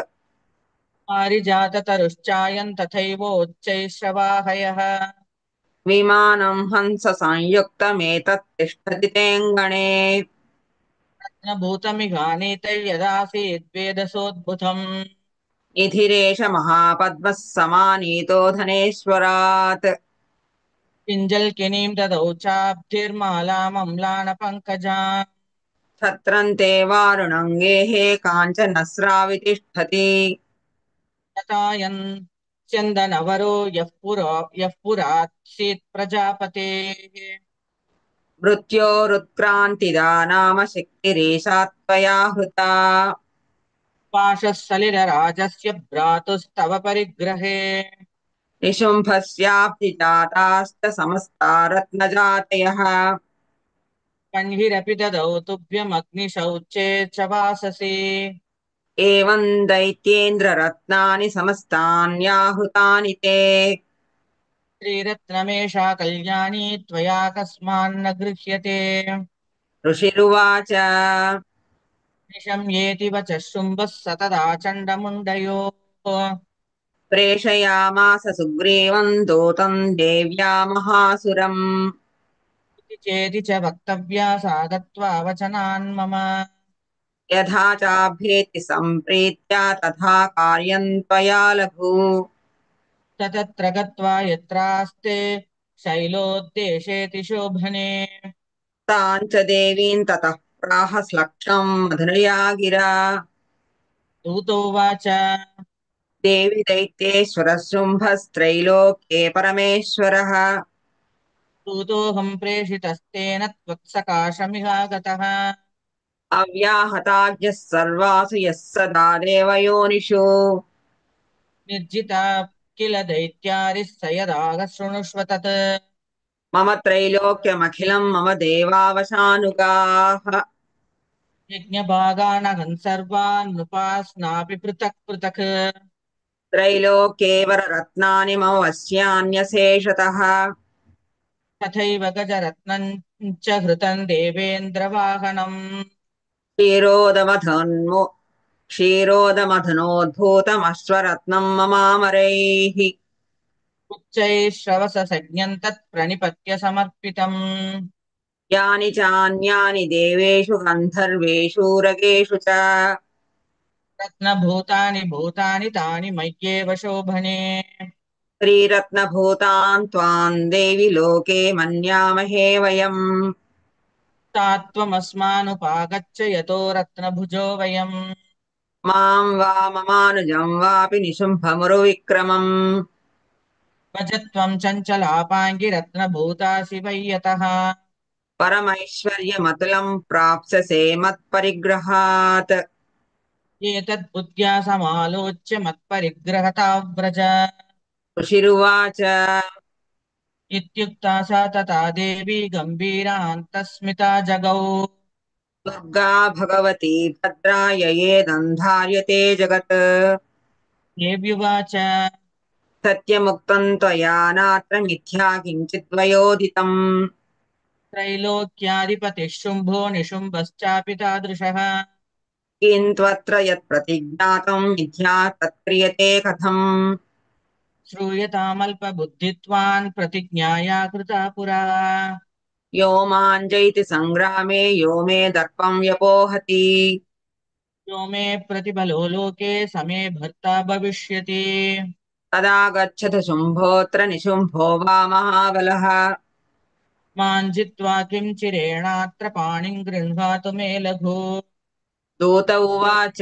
पारिजाततरुश्चायं तथैवोच्चैश्रवाहयः विमानं हंस संयुक्तमेतत् तिष्ठति तेऽङ्गणे रत्नभूतमिहानीतैर्यदासीद्वेदसोद्भुतम् निधिरेष महापद्मः समानीतो धनेश्वरात् किञ्जल्किनीं ददौ चाब्धिर्मालामम्लानपङ्कजाम् छत्रन्ते वारुणङ्गेः काञ्चनस्रावि तिष्ठति तथायन् चन्दनवरो यः पुरात्सीत् प्रजापतेः मृत्योरुत्क्रान्तिदा नाम शक्तिरेषा त्वया हृता पाशः सलिलराजस्य भ्रातुस्तव परिग्रहे निशुम्भस्याब्धिजाताश्च समस्ता रत्नजातयः कण्हिरपि ददौ तुभ्यमग्निशौचे च वाससि एवं दैत्येन्द्ररत्नानि समस्तान्याहृतानि ते श्रीरत्नमेषा कल्याणी त्वया कस्मान्न गृह्यते ऋषिरुवाच निशम्येति वचः शुम्भः सतदा चण्डमुण्डयोः प्रेषयामास सुग्रीवं दूतं देव्या महासुरम् इति चेति च वक्तव्या सा गत्वा वचनान् मम यथा चाभ्येति सम्प्रीत्या तथा कार्यं त्वया लघु ततत्र गत्वा यत्रास्ते शैलोद्देशेति शोभने तां च देवीं ततः प्राह लक्ष्यं मधुरया गिरा दूतोवाच देवि दैत्येश्वरः शुम्भस्त्रैलोक्ये परमेश्वरः दूतोऽहं प्रेषितस्तेन त्वत्सकाशमिहागतः अव्याहताज्ञः सर्वासु यः सदा देवयोनिषु निर्जिता किल दैत्यारिः स यदागः शृणुष्व तत् मम त्रैलोक्यमखिलं मम देवावशानुगाः यज्ञभागानहं सर्वान् नृपास्नापि पृथक् पृथक् त्रैलोक्ये वररत्नानि मम वश्यान्यशेषतः तथैव गजरत्नं च हृतं देवेन्द्रवाहनम् क्षीरोदमधन्मो क्षीरोदमधनोद्भूतमश्वरत्नं ममामरैः उच्चैश्रवससज्ञं तत् प्रणिपत्य समर्पितम् यानि चान्यानि देवेषु गन्धर्वेषु रगेषु च रत्नभूतानि भूतानि तानि मय्येव शोभने श्रीरत्नभूतान् त्वां देवि लोके मन्यामहे वयम् तात्त्वमस्मानुपागच्छ यतो रत्नभुजो वयम् मां वा ममानुजं वापि निशुम्भमुरुविक्रमम् भज त्वं चञ्चलापाङ्गि रत्नभूतासि वै यतः परमैश्वर्यमतुलं प्राप्स्यसे मत्परिग्रहात् एतद्बुद्ध्या समालोच्य मत्परिग्रहता व्रज ऋषिरुवाच इत्युक्ता सा तथा देवी गम्भीरान्तस्मिता जगौ दुर्गा भगवती भद्रा ययेदन्धार्यते जगत् देव्युवाच सत्यमुक्तं त्वया नात्र मिथ्या किञ्चित् वयोदितम् त्रैलोक्याधिपतिः शुम्भो निशुम्भश्चापि तादृशः किन्त्वत्र यत् प्रतिज्ञातं मिथ्या तत्क्रियते कथम् श्रूयतामल्पबुद्धित्वान् प्रतिज्ञाया कृता पुरा यो माञ्जयति सङ्ग्रामे यो मे दर्पं व्यपोहति यो मे प्रतिबलो लोके समे भर्ता भविष्यति तदा गच्छतु शुम्भोऽत्र निशुम्भो वा महाबलः मां जित्वा किं चिरेणात्र पाणिं गृह्णातु मे लघु दूत उवाच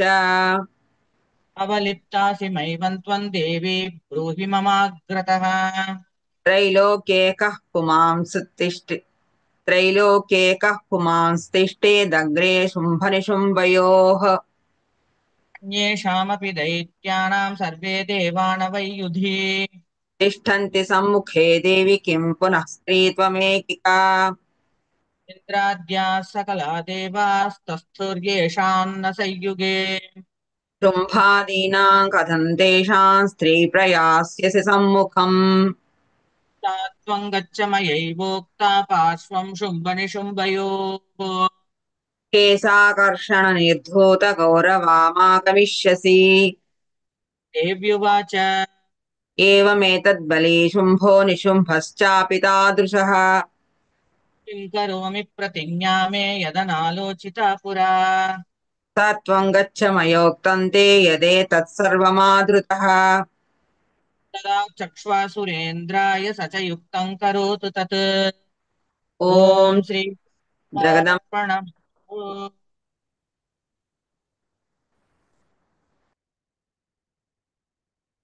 अवलिप्तासि मैवं त्वं देवी ब्रूहि ममाग्रतः त्रैलोक्ये कः पुमांस्तिष्ठे त्रैलोक्ये कः पुमांस्तिष्ठेदग्रे शुम्भनिशुम्भयोः अन्येषामपि दैत्यानां सर्वे देवानवै युधि तिष्ठन्ति सम्मुखे देवि किं पुनः स्त्री त्वमेकिका इन्द्राद्याः सकला देवास्तस्थुर्येषाम् न संयुगे शुम्भादीनां कथं तेषां स्त्रीप्रयास्यसि सम्मुखम् त्वं गच्छ मयैवोक्ता पार्श्वं शुम्भनिशुम्भयोः केशाकर्षणनिर्धूतगौरवामागमिष्यसि देव्युवाच एवमेतद्बली शुम्भो निशुम्भश्चापि तादृशः किं करोमि प्रतिज्ञा मे यदनालोचिता पुरा तत्त्वं गच्छ मयोक्तं ते यदेतत्सर्वमादृतः तदा चक्ष्वासुरेन्द्राय स च युक्तं करोतु तत् ॐ ॐ श्री जगदम् अर्पणमस्तु।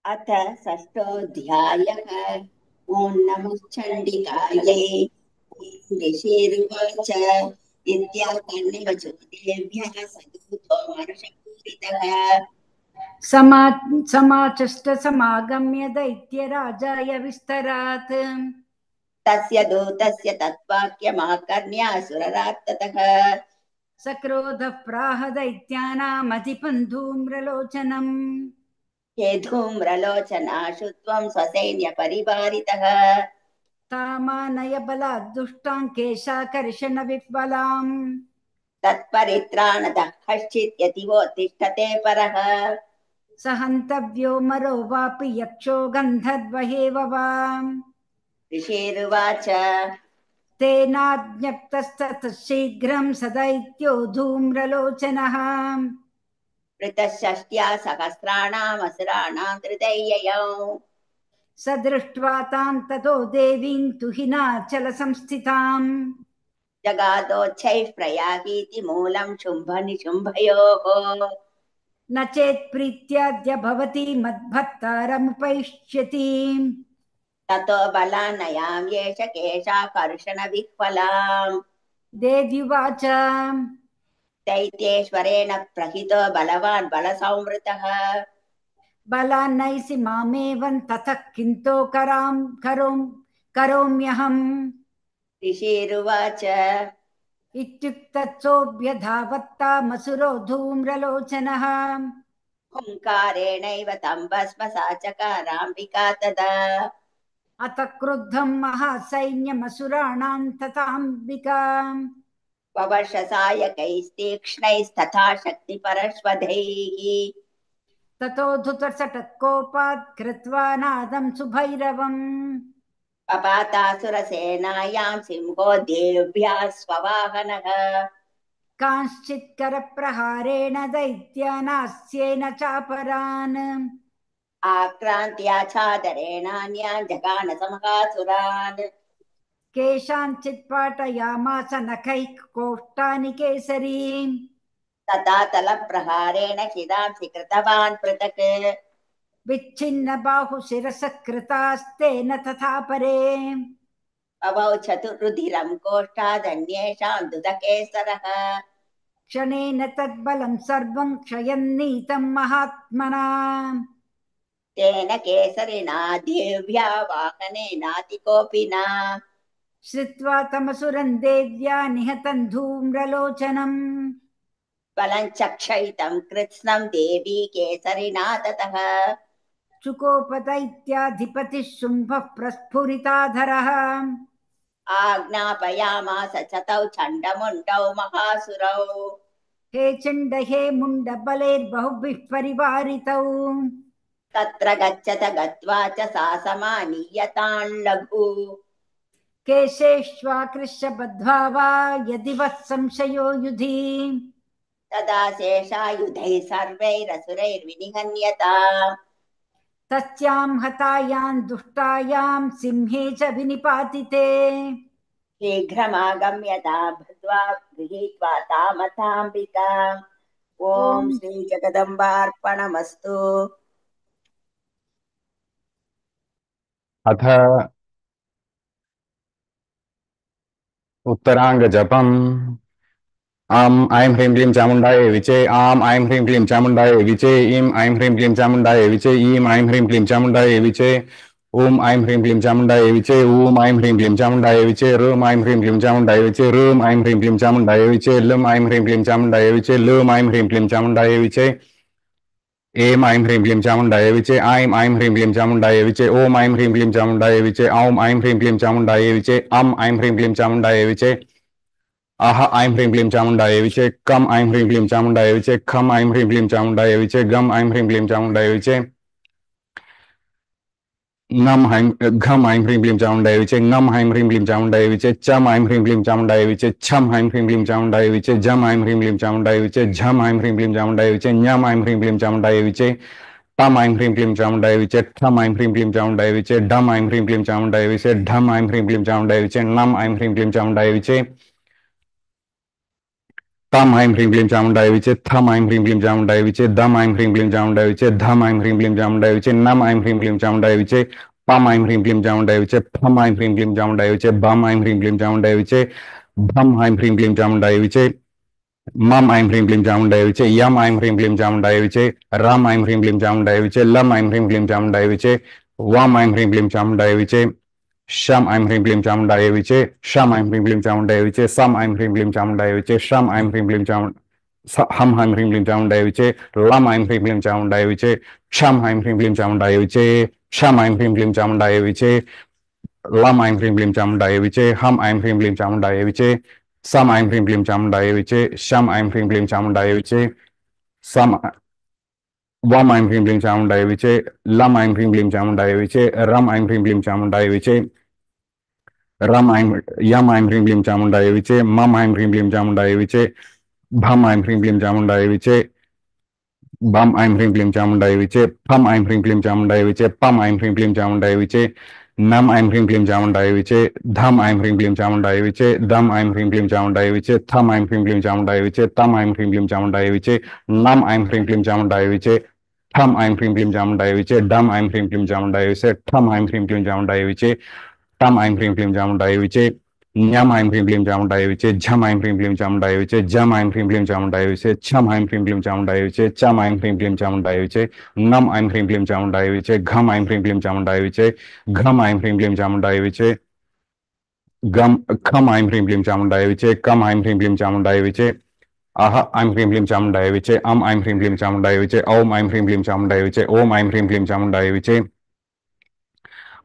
अथ षष्ठोऽध्यायः ॐ नमः चण्डिकायै ऋषिरुवाच इत्याकर्ण्यवचो देव्यः सदूतो वर्षपूरितः समाचष्ट समागम्य दैत्यराजाय विस्तरात् तस्य दूतस्य तत्वाक्यमाकर्ण्यासुररात्ततः सक्रोधः प्राह दैत्यानामधिपन् धूम्रलोचनम् हे धूम्रलोचनाशु त्वं स्वसैन्यपरिवारितः तामानय बलात् दुष्टान् केशाकर्षण विह्वलाम् तत्परित्राणतः कश्चित् यतिवोत्तिष्ठते परः स हन्तव्यो मरो वापि यक्षो गन्धर्वहेव वा ऋषिरुवाच तेनाज्ञप्तस्ततः शीघ्रं स दैत्यो धूम्रलोचनः वृतः षष्ट्या सहस्राणामसुराणां हृदययौ स दृष्ट्वा तां ततो देवीं तुहिनाचलसंस्थिताम् जगादोच्छैः प्रयाहीति मूलं शुम्भनिशुम्भयोः न चेत् प्रीत्याद्य भवति मद्भर्तारमुपैष्यति ततो बलान्नयां येष केशाकर्षणविह्वलाम् देव्युवाच दैत्येश्वरेण प्रहितो बलवान् बलसंवृतः बलान्नैसि मामेवं ततः किन्तो करोम्यहम् ऋषिरुवाच इत्युक्तत्सोऽभ्यधावत्तामसुरो धूम्रलोचनः हुङ्कारेणैव तं भस्मसा चकाराम्बिका तदा अथ क्रुद्धं महासैन्यमसुराणां तथाम्बिका ववर्षसायकैस्तीक्ष्णैस्तथा शक्तिपरश्वधैः ततो धृतशतकोपात् कृत्वा नादं सुभैरवम् पपातासुरसेनायां सिंहो देव्याः स्ववाहनः कांश्चित्करप्रहारेण दैत्यानास्येन चापरान् आक्रान्त्याच्छादरेणान्यान् जगान समकासुरान् केषाञ्चित् पाटयामास नखैः कोष्ठानि केसरी तथा तलप्रहारेण शिरांसि कृतवान् पृथक् विच्छिन्न बाहुशिरसः कृतास्तेन तथा परे अवौ चतुरुधिरं कोष्ठादन्येषां दुदकेसरः क्षणेन तद्बलं सर्वं क्षयन्नीतं महात्मना तेन केसरिणा देव्या वाहनेनाति न श्रुत्वा तमसुरं देव्या निहतं धूम्रलोचनम् बलं चक्षयितं कृत्स्नं देवी केसरिणा ततः शुकोपदैत्याधिपतिः शुम्भः प्रस्फुरिताधरः आज्ञापयामास च तौ चण्डमुण्डौ महासुरौ हे चण्ड हे मुण्ड बलैर्बहुभिः परिवारितौ तत्र गच्छत गत्वा च सा समानीयतान् लघु केशेष्वाकृष्य बद्ध्वा वा यदि वः संशयो युधि तदा शेषायुधैः सर्वैरसुरैर्विनिहन्यता तस्यां हतायां दुष्टायां सिंहे च विनिपातिते शीघ्रमागम्यता भृत्वा गृहीत्वा तामथाम्बिका ॐ श्रीजगदम्बार्पणमस्तु। अथ उत्तराङ्गजपम् आम् ऐं ह्रीं क्लीं चामुण्डाय विचे आम् ऐं ह्रीं क्लीं चामुण्डाय विचे ईं ऐं ह्रीं क्लीं चामुण्डाय विचे ईं ऐं ह्रीं क्लीं चामुण्डाय विचे Om Aim Hrim Klim Chamundaya Viche, Om Aim Hrim Klim Chamundaya Viche, Rum Aim Hrim Klim Chamundaya Viche, Rum Aim Hrim Klim Chamundaya Viche, Lum Aim Hrim Klim Chamundaya Viche, Lum Aim Hrim Klim Chamundaya Viche, Aim Aim Hrim Klim Chamundaya Viche, Aim Hrim Klim Chamundaya Viche, Om Aim Hrim Klim Chamundaya Viche, Aum Aim Hrim Klim Chamundaya Viche, Aim Hrim Klim Chamundaya Viche, Aha Aim Hrim Klim Chamundaya Viche, Come Aim Hrim Klim Chamundaya Viche, Come Aim Hrim Klim Chamundaya Viche, Gum Aim Hrim Klim Chamundaya Viche, Ngam Haim Gham Haim Hrim Klim Chamundaya Viche, Ngam Haim Hrim Klim Chamundaya Viche, Cham Haim Hrim Klim Chamundaya Viche, Cham Haim Hrim Klim Chamundaya Viche, Jam Haim Hrim Klim Chamundaya Viche, Jam Haim Hrim Klim Chamundaya Viche, Nyam Haim Hrim Klim Chamundaya Viche, Tam Haim Hrim Klim Chamundaya Viche, Tham Haim Hrim Klim Chamundaya Viche, Dham Haim Hrim Klim Chamundaya Viche, Dham Haim Hrim Klim Chamundaya Viche, Nam Haim Hrim Klim Chamundaya Viche, Tam Haim Hrim Klim Chamundaya Viche, Tham Haim Hrim Klim Chamundaya Viche, Dham Haim Hrim Klim Chamundaya Viche, Dham Haim Hrim Klim Chamundaya Viche, Nam Haim Hrim Klim Chamundaya Viche, Pam Haim Hrim Klim Chamundaya Viche, Pham Haim Hrim Klim Chamundaya Viche, Bam Haim Hrim Klim Chamundaya Viche, Bham Haim Hrim Klim Chamundaya Viche, Mam Haim Hrim Klim Chamundaya Viche, Yam Haim Hrim Klim Chamundaya Viche, Ram Haim Hrim Klim Chamundaya Viche, Lam Haim Hrim Klim Chamundaya Viche, Vam Haim Hrim Klim Chamundaya Viche, Sham Haim Hrim Klim Chamundaya Viche, Sham Haim Hrim Klim Chamundaya Viche, Sam Haim Hrim Klim Chamundaya Viche, Sham Haim Hrim Klim Chamundaya Ham Haim Hrim Klim Chamundaya Viche, Lam Haim Hrim Klim Chamundaya Viche, Sham Haim Hrim Klim Chamundaya Viche, Sham Haim Hrim Klim Chamundaya Viche, Lam Haim Hrim Klim Chamundaya Viche, Ham Haim Hrim Klim Chamundaya Viche, Sam Haim Hrim Klim Chamundaya Viche, Sham Haim Hrim Klim Chamundaya Viche, Sam Vam Haim Hrim Klim Chamundaya Viche, Lam Haim Hrim Klim Chamundaya Viche, Ram Haim Hrim Klim Chamundaya Viche, Ram Haim Yam Haim Hrim Klim Chamundaya Viche, Mam Haim Hrim Klim Chamundaya Viche, Bham Haim Hrim Klim Chamundaya Viche, Bam Haim Hrim Klim Chamundaya Viche, Pham Haim Hrim Klim Chamundaya Viche, Pam Haim Hrim Klim Chamundaya Viche, Nam Haim Hrim Klim Chamundaya Viche, Dham Haim Hrim Klim Chamundaya Viche, Dham Haim Hrim Klim Chamundaya Viche, Tham Haim Hrim Klim Chamundaya Viche, Tam Haim Hrim Klim Chamundaya Viche, Nam Haim Hrim Klim Chamundaya Viche, Tham Haim Hrim Klim Chamundaya Viche, Dham Haim Hrim Klim Chamundaya Viche, Tham Haim Hrim Klim Chamundaya Viche, Tam Haim Hrim Klim Chamundaya Viche, Nyam Haim Hrim Klim Chamundaya Viche, Jham Haim Hrim Klim Chamundaya Viche, Jam Haim Hrim Klim Chamundaya Viche, Cham Haim Hrim Klim Chamundaya Viche, Cham Haim Hrim Klim Chamundaya Viche, Ngam Haim Hrim Klim Chamundaya Viche, Gham Haim Hrim Klim Chamundaya Viche, Gham Haim Hrim Klim Chamundaya Viche, Kham Haim Hrim Klim Chamundaya Viche, Kam Haim Hrim Klim Chamundaya Viche, Aha Haim Hrim Klim Chamundaya Viche, Haim Hrim Klim Chamundaya Viche, Aum Haim Hrim Klim Chamundaya Viche, Om Haim Hrim Klim Chamundaya Viche,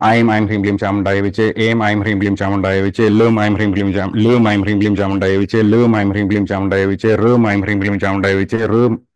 Aim Haim Hrim Klim Chamundaya Viche, Aim Haim Hrim Klim Chamundaya Viche, Lum Haim Hrim Klim Chamundaya Viche, Lum Haim Hrim Klim Chamundaya Viche, Rum Haim Hrim Klim Chamundaya Viche,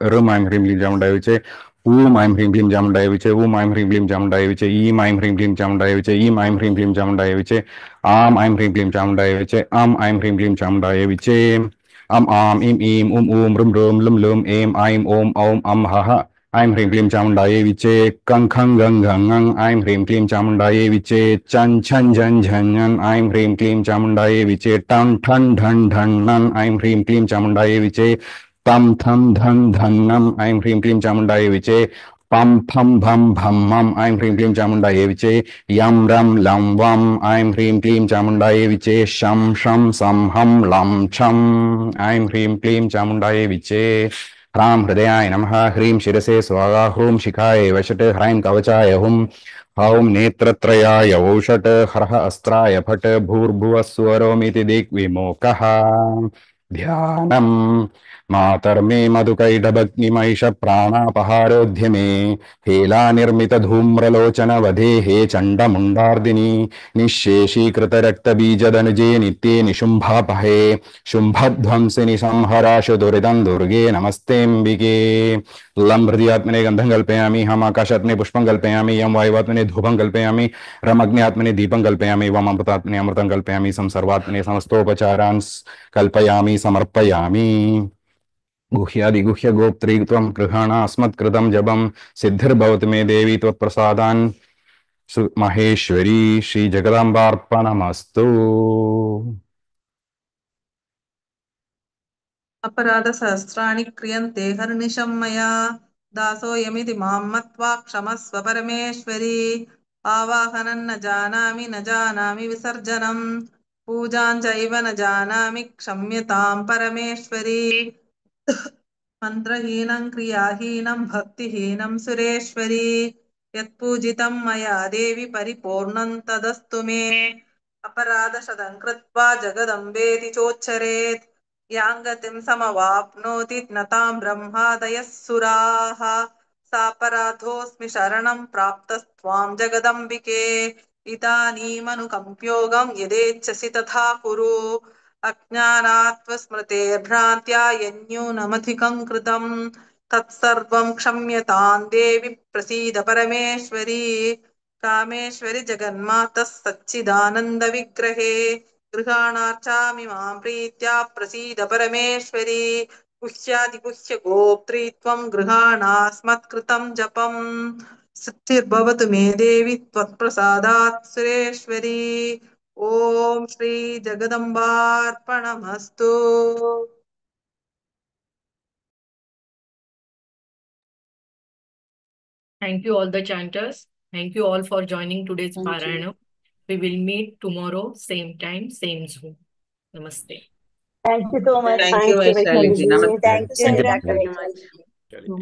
Rum Haim Hrim Klim Chamundaya Viche, Om Haim Hrim Klim Chamundaya Viche, Om Haim Hrim Klim Chamundaya Viche, Im Haim Hrim Klim Chamundaya Viche, Im Haim Hrim Klim Chamundaya Viche, Am Haim Hrim Klim Chamundaya Viche, Am Haim Hrim Klim Chamundaya Viche, Am Im Rum Lum Lum Aim Om Ha Aim Hrim Klim Chamundaya Viche, Kang Khang Gang Gang, Aim Hrim Klim Chamundaya Viche, Chan Chan Jan Janyan, Aim Hrim Klim Chamundaya Viche, Tan Than Dhan Dhan Nan, Aim Hrim Klim Chamundaya Viche, Tam Tham Dhan Dhan Nam, Aim Hrim Klim Chamundaya Viche, Pam Pham Bham Bham Mam, Aim Hrim Klim Chamundaya Viche, Yam Ram Lam Vam, Aim Hrim Klim Chamundaya Viche, Sham Sham Sam Ham Lam Cham, Aim Hrim Klim Chamundaya Viche, Ram Hridayaya Namaha, Hrim Shirase Swaha, Hum Shikhaye Vashate, Hrim Kavachaya Hum, Haum Netratrayaya Voshat, Harha Astraya Phat, Bhurbhuva Swaromiti Dik Vimokaha, Dhyanam, Matar me Madhukai Dabagni Maisha Prana Paharodhyame, Hela Nirmita Dhumralochana Vadhe He Chanda Mundardini, Nisheshi Kritarakta Bijadanuje Nitye Nishumbha Pahe, Shumbhadhvamsini Samharasha Duridan Durge Namastembike, Lam Hridayatmane Gandham Kalpayami, Ham Akashatmane Pushpam Kalpayami, Yam Vayuvatmane Dhupam Kalpayami, Ramagnyatmane Deepam Kalpayami, Vam Amrutatmane Amrutam Kalpayami, Samsarvatmane Samastopacharans Kalpayami Samarpayami. गुह्यादि गुह्य गोप्त्री त्वं गृहाणा अस्मत्कृतं जपं सिद्धिर्भवतु मे देवी त्वत्प्रसादान् महेश्वरी श्री जगदाम्बार्पणमस्तु। अपराध सहस्राणि क्रियन्ते हर्निशं मया दासोऽयमिति मां मत्वा क्षमस्व परमेश्वरी आवाहनं न जानामि विसर्जनं पूजां चैव न जानामि क्षम्यतां परमेश्वरी मन्त्रहीनं क्रियाहीनं भक्तिहीनं सुरेश्वरी यत्पूजितं मया देवि परिपूर्णं तदस्तु मे अपराधशतं कृत्वा जगदम्बेति चोच्चरेत् यांगतिं समवाप्नोति न तां ब्रह्मादयः सुराः सापराधोऽस्मि शरणं प्राप्तस्त्वां जगदम्बिके इदानीमनुकम्प्योगं यदेच्छसि तथा कुरु अज्ञानात्मस्मृतेर्भ्रान्त्या यन्यूनमधिकं कृतं तत्सर्वं क्षम्यतां देवि प्रसीद परमेश्वरी कामेश्वरि जगन्मातः सच्चिदानन्दविग्रहे गृहाणार्चामि मां प्रीत्या प्रसीद परमेश्वरी गुह्यादिगुह्य गोप्त्री त्वं गृहाणास्मत्कृतं जपम् सिद्धिर्भवतु मे देवि त्वत्प्रसादात् सुरेश्वरी ॐ Shri जगदम्बार्पणमस्तु। Thank you all the chanters. Thank you all for joining today's Thank you. Parayanam. We will meet tomorrow, same time, same Zoom. Namaste. Thank you so much. Thank you, Vaishali ji. Namaste. Thank you, Thank you. Dr. Thank you. Vaishali ji. Thank